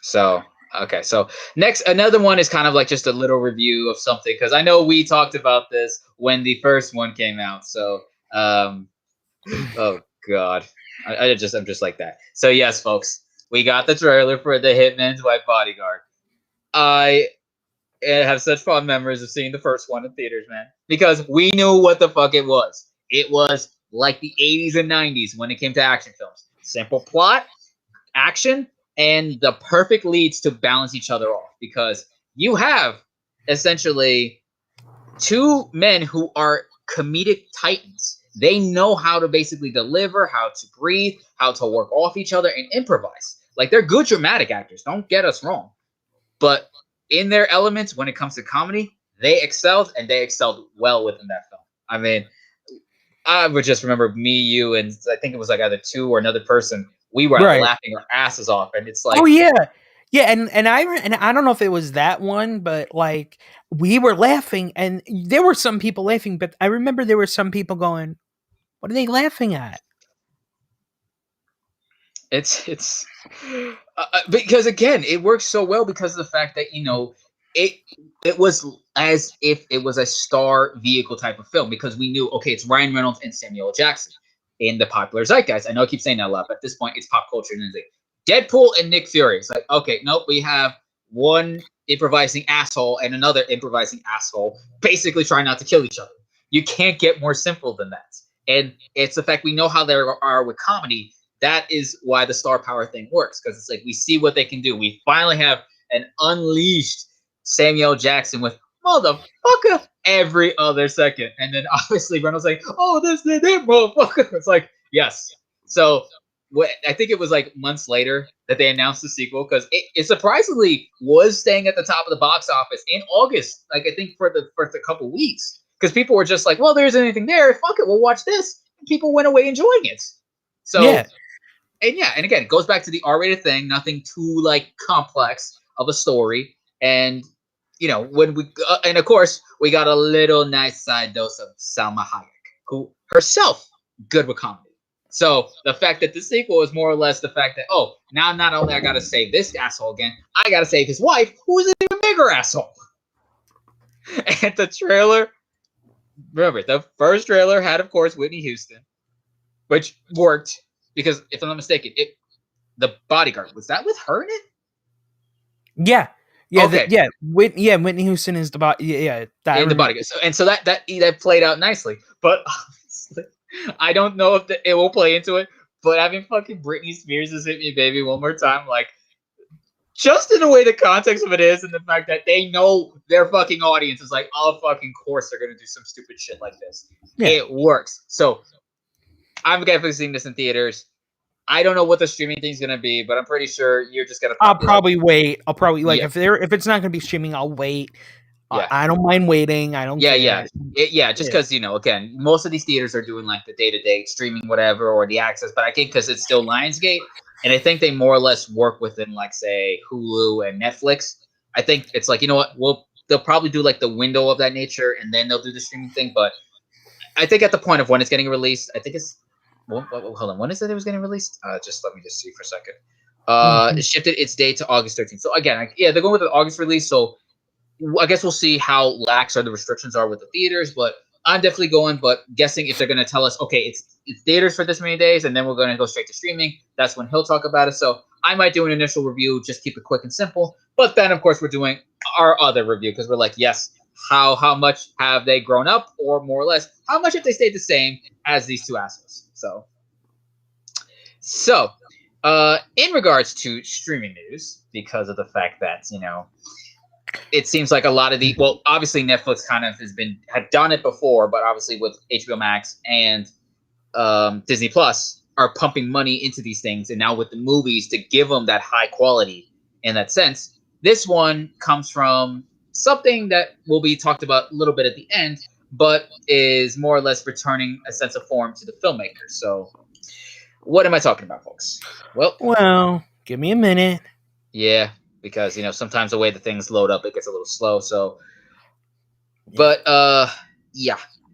So, okay. So next, another one is kind of like just a little review of something, because I know we talked about this when the first one came out. So, oh God. I'm just like that. So yes, folks, we got the trailer for The Hitman's Wife Bodyguard. I have such fond memories of seeing the first one in theaters, man, because we knew what the fuck it was. It was like the 80s and 90s when it came to action films. Simple plot, action, and the perfect leads to balance each other off, because you have essentially two men who are comedic titans. They know how to basically deliver, how to breathe, how to work off each other and improvise. Like, they're good dramatic actors, don't get us wrong. But in their elements, when it comes to comedy, they excelled, and they excelled well within that film. I mean, I would just remember me, you, and I think it was like either two or another person. We were laughing our asses off, and it's like, oh yeah, yeah, and I don't know if it was that one, but like we were laughing, and there were some people laughing, but I remember there were some people going, "What are they laughing at?" It's because again, it works so well because of the fact that it was as if it was a star vehicle type of film, because we knew, okay, it's Ryan Reynolds and Samuel L. Jackson in the popular zeitgeist. I know I keep saying that a lot, but at this point, it's pop culture. And it's like Deadpool and Nick Fury. It's like, okay, nope, we have one improvising asshole and another improvising asshole, basically trying not to kill each other. You can't get more simple than that. And it's the fact we know how they are with comedy. That is why the star power thing works, because it's like we see what they can do. We finally have an unleashed Samuel Jackson with motherfucker every other second, and then obviously Reynolds like, oh, this motherfucker. It's like, yes. So I think it was like months later that they announced the sequel, because it surprisingly was staying at the top of the box office in August. Like, I think for the first couple weeks, because people were just like, well, there isn't anything there. Fuck it, we'll watch this. And people went away enjoying it. So. Yeah. And again, it goes back to the R-rated thing, nothing too like complex of a story. And when and of course we got a little nice side dose of Salma Hayek, who herself good with comedy. So the fact that the sequel is more or less the fact that, oh, now not only I gotta save this asshole again, I gotta save his wife, who is an even bigger asshole. And the trailer, remember, the first trailer had, of course, Whitney Houston, which worked. Because if I'm not mistaken, the Bodyguard, was that with her in it? Yeah, okay. Whitney Houston is the the Bodyguard. So that played out nicely. But honestly, I don't know if it will play into it. But having fucking Britney Spears as "Hit Me Baby" one more time, like, just in the way the context of it is, and the fact that they know their fucking audience is like, oh, fucking course they're gonna do some stupid shit like this. Yeah. It works. So I'm definitely seeing this in theaters. I don't know what the streaming thing's gonna be, but I'm pretty sure you're just gonna. I'll probably wait. I'll probably if it's not gonna be streaming, I'll wait. Yeah. I don't mind waiting. I don't care. Just because again, most of these theaters are doing like the day-to-day streaming, whatever, or the access. But I think because it's still Lionsgate, and I think they more or less work within like say Hulu and Netflix. I think it's like they'll probably do like the window of that nature, and then they'll do the streaming thing. But I think at the point of when it's getting released, I think it's hold on. When is it was getting released? Just let me just see for a second. It shifted its date to August 13th. So again, they're going with the August release. So I guess we'll see how lax or the restrictions are with the theaters, but I'm definitely going. But guessing if they're going to tell us, okay, it's theaters for this many days, and then we're going to go straight to streaming, that's when he'll talk about it. So I might do an initial review, just keep it quick and simple. But then, of course, we're doing our other review because we're like, yes, how much have they grown up, or more or less, how much have they stayed the same as these two assholes? So, in regards to streaming news, because of the fact that it seems like a lot of obviously Netflix kind of had done it before, but obviously with HBO Max and Disney Plus are pumping money into these things, and now with the movies to give them that high quality in that sense. This one comes from something that will be talked about a little bit at the end, but is more or less returning a sense of form to the filmmakers. So, what am I talking about, folks? Well, give me a minute. Yeah, because sometimes the way the things load up, it gets a little slow. So, but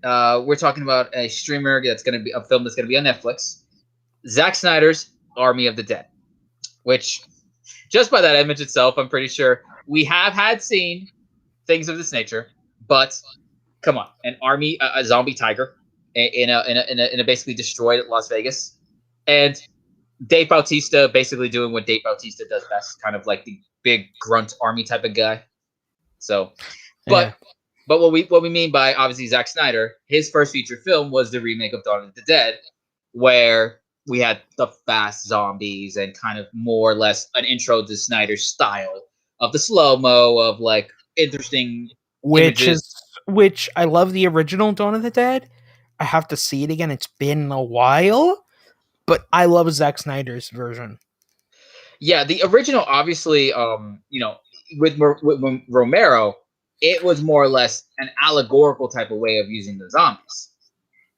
we're talking about a streamer that's going to be a film that's going to be on Netflix. Zack Snyder's Army of the Dead, which just by that image itself, I'm pretty sure we have seen things of this nature. But come on, a zombie tiger in a basically destroyed Las Vegas, and Dave Bautista basically doing what Dave Bautista does best, kind of like the big grunt army type of guy. So, but what we mean by obviously Zack Snyder, his first feature film was the remake of Dawn of the Dead, where we had the fast zombies and kind of more or less an intro to Snyder's style of the slow-mo of like interesting images. Which I love the original Dawn of the Dead. I have to see it again. It's been a while, but I love Zack Snyder's version. Yeah, the original, obviously, with Romero, it was more or less an allegorical type of way of using the zombies.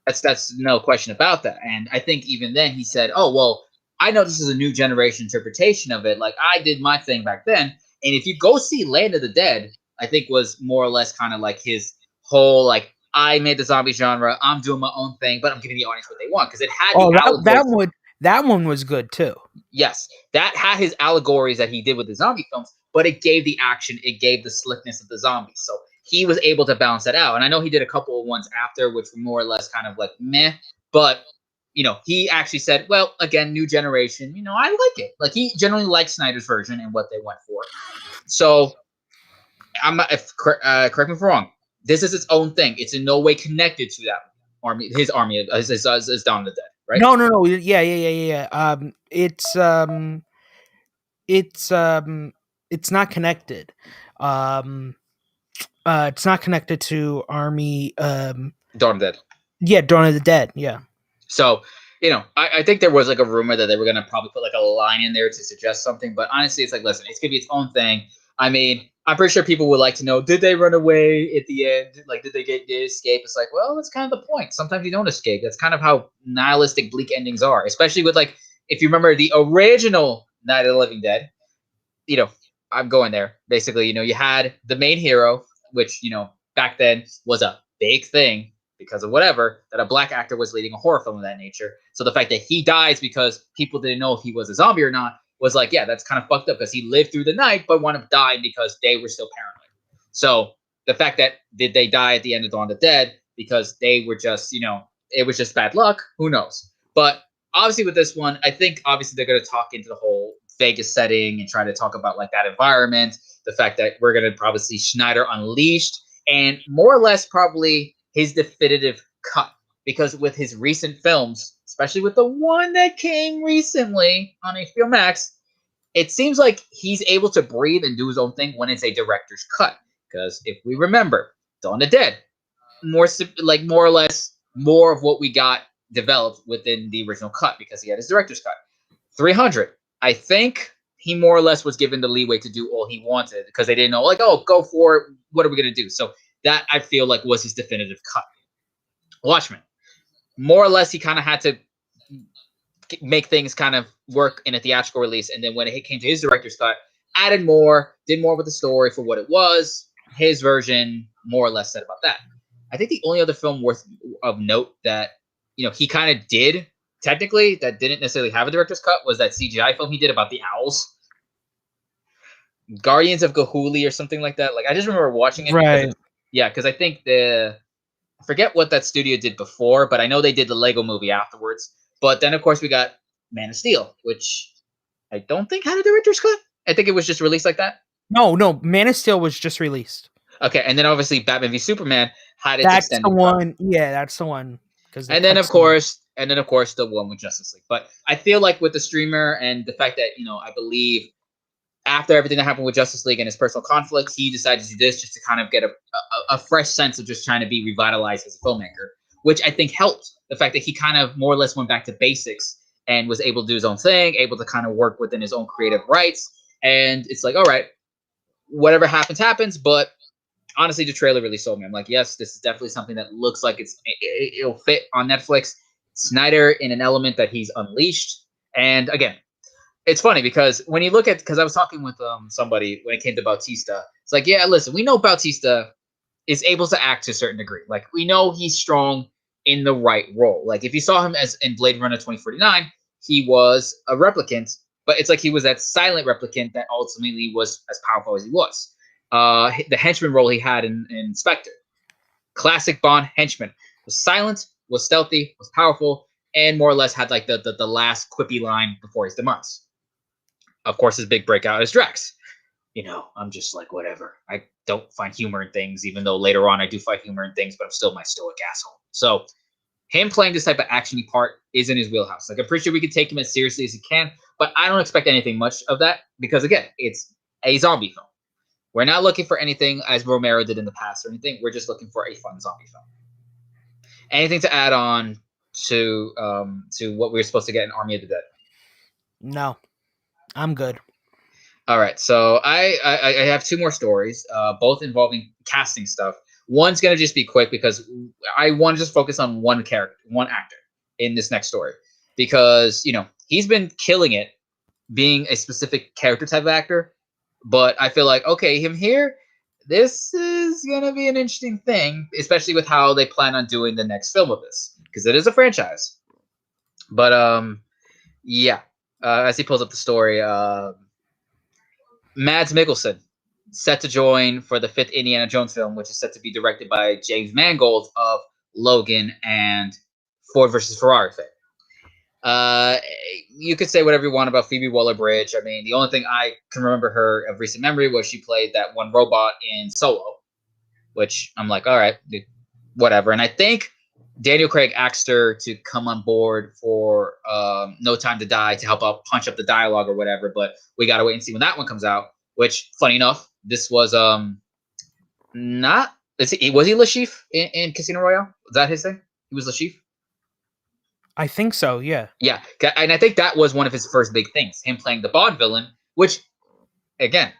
That's no question about that. And I think even then he said, "Oh well, I know this is a new generation interpretation of it. Like I did my thing back then." And if you go see Land of the Dead, I think was more or less kind of like his whole like I made the zombie genre. I'm doing my own thing, but I'm giving the audience what they want because it had the allegories. That one was good too. Yes, that had his allegories that he did with the zombie films, but it gave the action, it gave the slickness of the zombies. So he was able to balance that out. And I know he did a couple of ones after, which were more or less kind of like meh, but he actually said, well, again, new generation, I like it. Like he generally likes Snyder's version and what they went for. So correct me if I'm wrong. This is its own thing. It's in no way connected to that army, his army, his Dawn of the Dead, right? No. Yeah. It's not connected. It's not connected to Army. Dawn of the Dead. Yeah, Dawn of the Dead. Yeah. So, I think there was like a rumor that they were going to probably put like a line in there to suggest something. But honestly, it's like, listen, it's going to be its own thing. I mean, I'm pretty sure people would like to know, did they run away at the end? Like, did they escape? It's like, well, that's kind of the point. Sometimes you don't escape. That's kind of how nihilistic, bleak endings are, especially with like, if you remember the original Night of the Living Dead, I'm going there. Basically, you had the main hero, which, back then was a big thing because of whatever, that a black actor was leading a horror film of that nature. So the fact that he dies because people didn't know if he was a zombie or not was like, yeah, that's kind of fucked up because he lived through the night but wound up dying because they were still paranoid. So the fact that did they die at the end of Dawn of the Dead because they were just, it was just bad luck, who knows? But obviously with this one, I think obviously they're going to talk into the whole Vegas setting and try to talk about like that environment, the fact that we're going to probably see Schneider unleashed and more or less probably his definitive cut, because with his recent films, especially with the one that came recently on HBO Max, it seems like he's able to breathe and do his own thing when it's a director's cut. Because if we remember, Dawn of the Dead, more or less more of what we got developed within the original cut because he had his director's cut. 300, I think he more or less was given the leeway to do all he wanted because they didn't know, like, oh, go for it. What are we going to do? So that, I feel like, was his definitive cut. Watchmen. More or less, he kind of had to make things kind of work in a theatrical release. And then when it came to his director's cut, added more, did more with the story for what it was. His version more or less said about that. I think the only other film worth of note that, he kind of did technically that didn't necessarily have a director's cut was that CGI film he did about the owls. Guardians of Gahuli or something like that. Like, I just remember watching it. Right. Because I think I forget what that studio did before, but I know they did the Lego movie afterwards. But then, of course, we got Man of Steel, which I don't think had a director's cut. I think it was just released like that. No, Man of Steel was just released. Okay, and then obviously Batman v Superman had its That's extended the one. Cut. Yeah, that's the one. And then of course the one with Justice League. But I feel like with the streamer and the fact that I believe after everything that happened with Justice League and his personal conflicts, he decided to do this just to kind of get a fresh sense of just trying to be revitalized as a filmmaker, which I think helped. The fact that he kind of more or less went back to basics and was able to do his own thing, able to kind of work within his own creative rights. And it's like, all right, whatever happens, happens. But honestly, the trailer really sold me. I'm like, yes, this is definitely something that looks like it'll fit on Netflix. Snyder in an element that he's unleashed. And again, it's funny because when you look at, because I was talking with somebody when it came to Bautista, it's like, yeah, listen, we know Bautista is able to act to a certain degree. Like, we know he's strong in the right role. Like, if you saw him as in Blade Runner 2049, he was a replicant, but it's like he was that silent replicant that ultimately was as powerful as he was. The henchman role he had in Spectre, classic Bond henchman, was silent, was stealthy, was powerful, and more or less had like the last quippy line before his demise. Of course, his big breakout is Drax. I'm just like, whatever. I don't find humor in things, even though later on I do find humor in things, but I'm still my stoic asshole. So him playing this type of action-y part is in his wheelhouse. Like, I'm pretty sure we could take him as seriously as he can, but I don't expect anything much of that because, again, it's a zombie film. We're not looking for anything as Romero did in the past or anything. We're just looking for a fun zombie film. Anything to add on to what we were supposed to get in Army of the Dead? No, I'm good. All right, so I have two more stories, both involving casting stuff. One's gonna just be quick because I want to just focus on one character, one actor in this next story, because he's been killing it, being a specific character type of actor. But I feel like, okay, him here, this is gonna be an interesting thing, especially with how they plan on doing the next film of this, because it is a franchise. But yeah, as he pulls up the story, Mads Mikkelsen set to join for the 5th Indiana Jones film, which is set to be directed by James Mangold of Logan and Ford versus Ferrari fame. You could say whatever you want about Phoebe Waller-Bridge. I mean, the only thing I can remember her of recent memory was she played that one robot in Solo, which I'm like, all right, whatever. And I think Daniel Craig asked her to come on board for No Time to Die to help out punch up the dialogue or whatever, but we got to wait and see when that one comes out, which, funny enough, this was not... was he Lashif in Casino Royale? Was that his thing? He was Lashif? I think so, yeah. Yeah, and I think that was one of his first big things, him playing the Bond villain, which, again,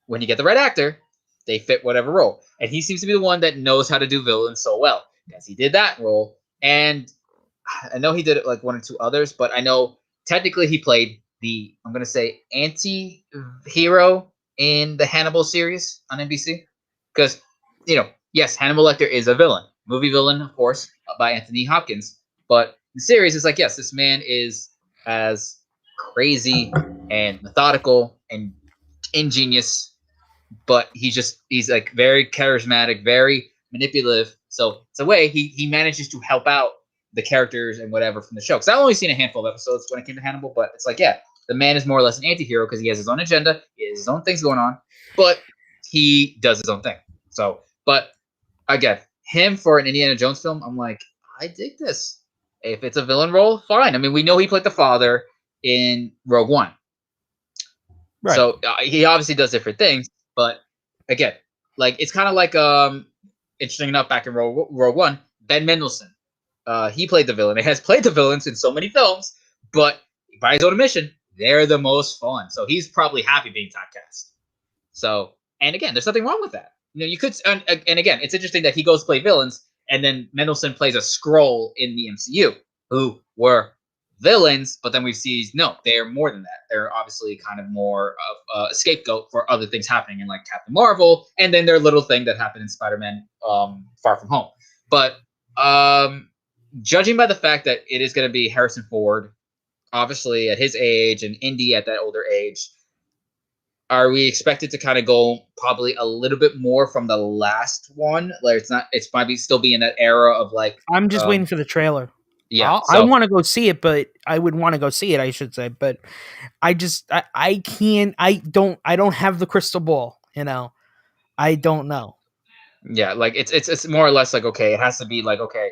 when you get the right actor, they fit whatever role. And he seems to be the one that knows how to do villains so well, because he did that role. And I know he did it like one or two others, but I know technically he played the, I'm going to say, anti-hero in the Hannibal series on NBC. Because, yes, Hannibal Lecter is a villain. Movie villain, of course, by Anthony Hopkins. But the series is like, yes, this man is as crazy and methodical and ingenious, but he's like very charismatic, very manipulative. So it's a way he manages to help out the characters and whatever from the show. Because I've only seen a handful of episodes when it came to Hannibal, but it's like, yeah, the man is more or less an anti-hero because he has his own agenda, he has his own things going on, but he does his own thing. So, but again, him for an Indiana Jones film, I'm like, I dig this. If it's a villain role, fine. I mean, we know he played the father in Rogue One. Right. So he obviously does different things, but again, like it's kind of like interesting enough, back in Rogue One, Ben Mendelsohn, he played the villain. He has played the villains in so many films, but by his own admission, they're the most fun. So he's probably happy being typecast. So, and again, there's nothing wrong with that. You could, and again, it's interesting that he goes to play villains, and then Mendelsohn plays a Skrull in the MCU who were villains, but then we see no, they're more than that. They're obviously kind of more of a scapegoat for other things happening in like Captain Marvel, and then their little thing that happened in Spider-Man Far From Home. But judging by the fact that it is going to be Harrison Ford, obviously at his age, and Indy at that older age, are we expected to kind of go probably a little bit more from the last one? Like it's might be still be in that era of like. I'm just waiting for the trailer. Yeah, I want to go see it, but I would want to go see it, I should say, but I can't, I don't have the crystal ball, I don't know. Yeah, like it's more or less like, okay, it has to be like, okay,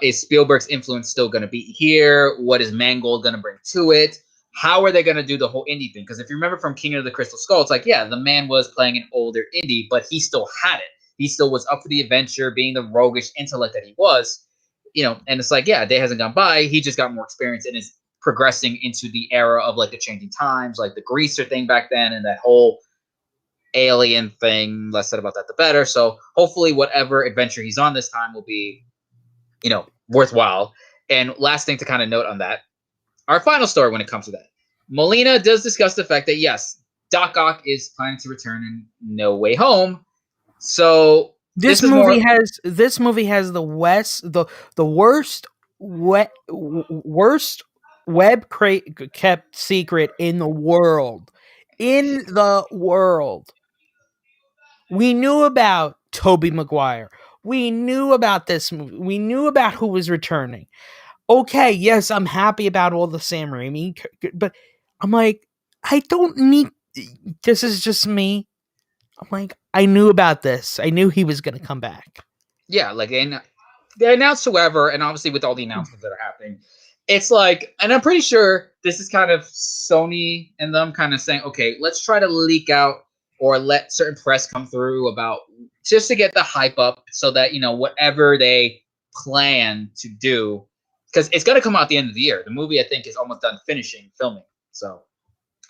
is Spielberg's influence still going to be here? What is Mangold going to bring to it? How are they going to do the whole indie thing? Because if you remember from King of the Crystal Skull, it's like, yeah, the man was playing an older indie, but he still had it. He still was up for the adventure, being the roguish intellect that he was, and it's like, yeah, a day hasn't gone by. He just got more experience and is progressing into the era of like the changing times, like the greaser thing back then, and that whole alien thing. Less said about that, the better. So hopefully whatever adventure he's on this time will be, worthwhile. And last thing to kind of note on that, our final story when it comes to that, Molina does discuss the fact that yes, Doc Ock is planning to return in No Way Home. So this movie has the worst web kept secret in the world. In the world. We knew about Tobey Maguire. We knew about this movie. We knew about who was returning. Okay, yes, I'm happy about all the Sam Raimi, but I'm like, I don't need. This is just me. I'm like, I knew about this. I knew he was going to come back. Yeah, like they announced whoever, and obviously with all the announcements that are happening, it's like, and I'm pretty sure this is kind of Sony and them kind of saying, okay, let's try to leak out or let certain press come through about just to get the hype up so that, whatever they plan to do, because it's going to come out at the end of the year. The movie, I think, is almost done finishing filming. So,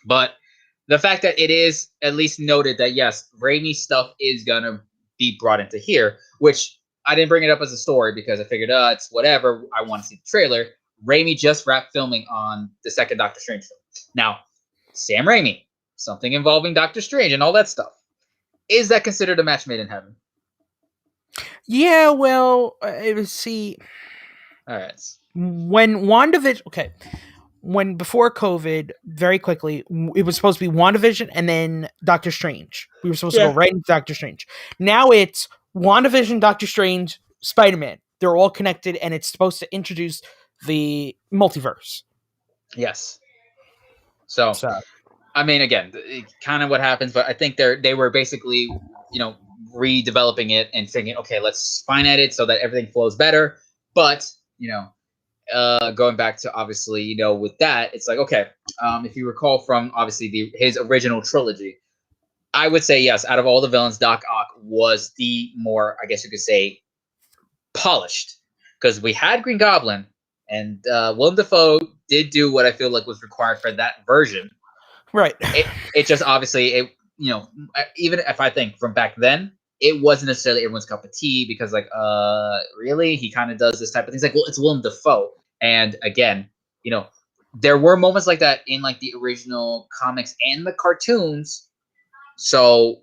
but the fact that it is at least noted that, yes, Raimi stuff is going to be brought into here, which I didn't bring it up as a story because I figured, it's whatever. I want to see the trailer. Raimi just wrapped filming on the second Doctor Strange film. Now, Sam Raimi, something involving Doctor Strange and all that stuff. Is that considered a match made in heaven? Yeah, well, see. All right. When WandaVision, okay, before COVID, very quickly, it was supposed to be WandaVision and then Doctor Strange. We were supposed to go right into Doctor Strange. Now it's WandaVision, Doctor Strange, Spider-Man. They're all connected, and it's supposed to introduce the multiverse. Yes. So I mean, again, kind of what happens, but I think they were basically, redeveloping it and thinking, okay, let's finite it so that everything flows better. But, going back to obviously, with that, it's like, okay, if you recall from obviously his original trilogy, I would say yes, out of all the villains, Doc Ock was the more, I guess you could say, polished, because we had Green Goblin, and Willem Dafoe did do what I feel like was required for that version. Right. It just obviously even if I think from back then, it wasn't necessarily everyone's cup of tea because like really he kind of does this type of things. Like, well, it's Willem Dafoe, and again, there were moments like that in like the original comics and the cartoons. So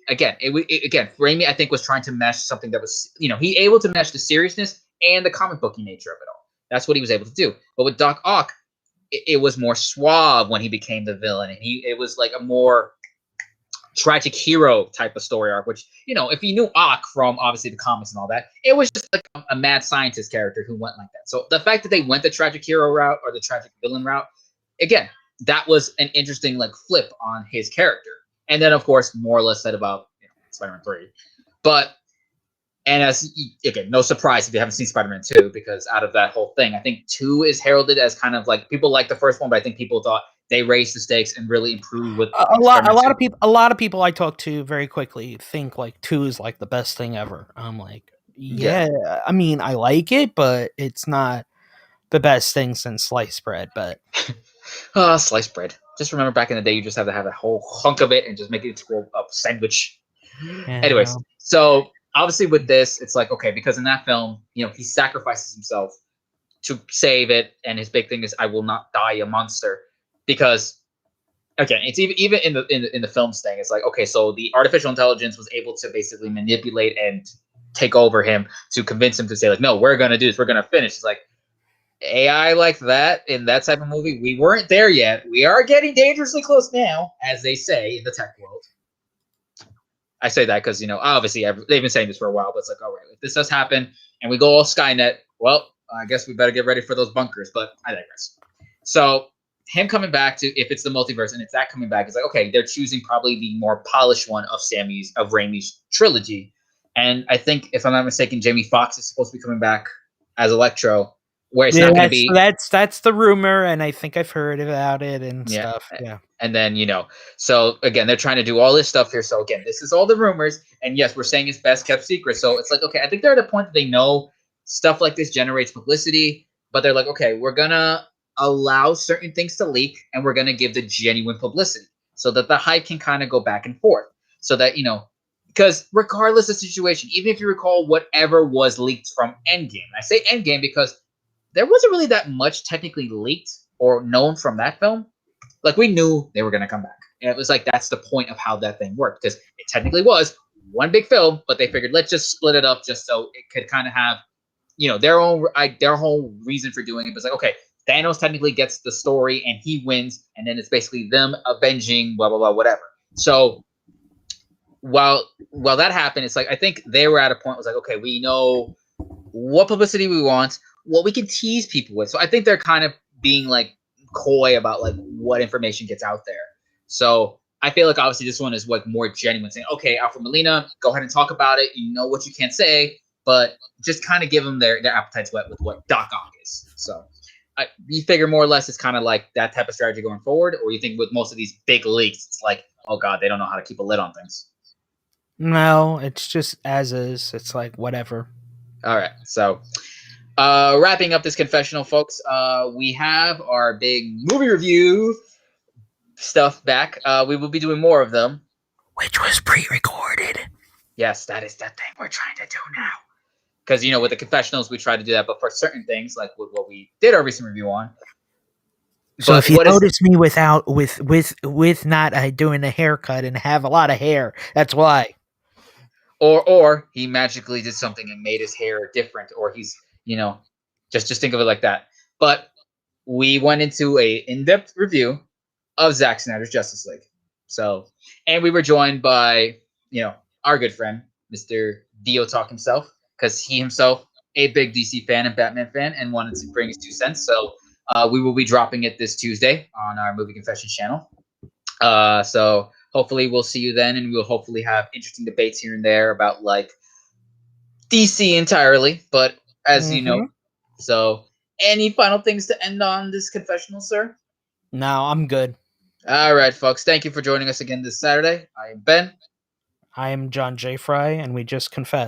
again, again, Raimi I think was trying to mesh something that was he able to mesh the seriousness and the comic booky nature of it all. That's what he was able to do. But with Doc Ock, it was more suave when he became the villain, and it was like a more tragic hero type of story arc, which, if you knew Ock from obviously the comics and all that, it was just like a mad scientist character who went like that. So the fact that they went the tragic hero route or the tragic villain route, again, that was an interesting like flip on his character. And then of course, more or less said about Spider-Man 3. But, and as again, no surprise if you haven't seen Spider-Man 2, because out of that whole thing, I think 2 is heralded as kind of like, people like the first one, but I think people thought they raised the stakes and really improved with a lot of people I talk to very quickly think like 2 is like the best thing ever. I'm like, yeah. I mean, I like it, but it's not the best thing since sliced bread. But Sliced bread. Just remember back in the day, you just have to have a whole hunk of it and just make it into a sandwich. Anyways, Yeah. so obviously with this, it's like, okay, because in that film, he sacrifices himself to save it, and his big thing is, I will not die a monster, because again, it's even in the films thing, it's like, okay, so the artificial intelligence was able to basically manipulate and take over him to convince him to say, like, no, we're gonna do this, we're gonna finish. It's like AI like that in that type of movie, we weren't there yet. We are getting dangerously close now, as they say in the tech world. I say that because, obviously they've been saying this for a while, but it's like, all right, if this does happen and we go all Skynet, well, I guess we better get ready for those bunkers, but I digress. So him coming back to, if it's the multiverse and it's that coming back, it's like, okay, they're choosing probably the more polished one of Raimi's trilogy. And I think, if I'm not mistaken, Jamie Foxx is supposed to be coming back as Electro, where it's Yeah, not going to be. that's the rumor, and I think I've heard about it and Yeah. stuff. Yeah. And then, so again, they're trying to do all this stuff here. So again, this is all the rumors. And yes, we're saying it's best kept secret. So it's like, okay, I think they're at a point that they know stuff like this generates publicity, but they're like, okay, we're going to allow certain things to leak, and we're going to give the genuine publicity so that the hype can kind of go back and forth. So that, because regardless of the situation, even if you recall whatever was leaked from Endgame, I say Endgame because there wasn't really that much technically leaked or known from that film. Like, we knew they were going to come back. And it was like, that's the point of how that thing worked, because it technically was one big film, but they figured, let's just split it up just so it could kind of have, their whole reason for doing it. It was like, okay, Thanos technically gets the story and he wins, and then it's basically them avenging blah, blah, blah, whatever. So while that happened, it's like, I think they were at a point, was like, okay, we know what publicity we want, what we can tease people with. So I think they're kind of being like coy about like what information gets out there. So I feel like obviously this one is like more genuine, saying, okay, Alfred Molina, go ahead and talk about it. You know what you can't say, but just kind of give them their appetites wet with what Doc Ock is. So you figure more or less it's kind of like that type of strategy going forward, or you think with most of these big leaks, it's like, oh God, they don't know how to keep a lid on things. No, it's just as is. It's like whatever. All right. So wrapping up this confessional, folks, we have our big movie review stuff back. We will be doing more of them. Which was pre-recorded. Yes, that is that thing we're trying to do now. Because, with the confessionals, we try to do that. But for certain things, like with what we did our recent review on. So if you notice me with not doing a haircut and have a lot of hair, that's why. Or he magically did something and made his hair different, or he's, just think of it like that. But we went into a in-depth review of Zack Snyder's Justice League. So, and we were joined by, our good friend, Mr. Dio Talk himself, because he himself a big DC fan and Batman fan and wanted to bring his 2 cents. So we will be dropping it this Tuesday on our Movie Confessions channel. So hopefully we'll see you then, and we'll hopefully have interesting debates here and there about like DC entirely. But as you know, so any final things to end on this confessional, sir? No, I'm good. All right, folks. Thank you for joining us again this Saturday. I am Ben. I am John J. Fry, and we just confessed.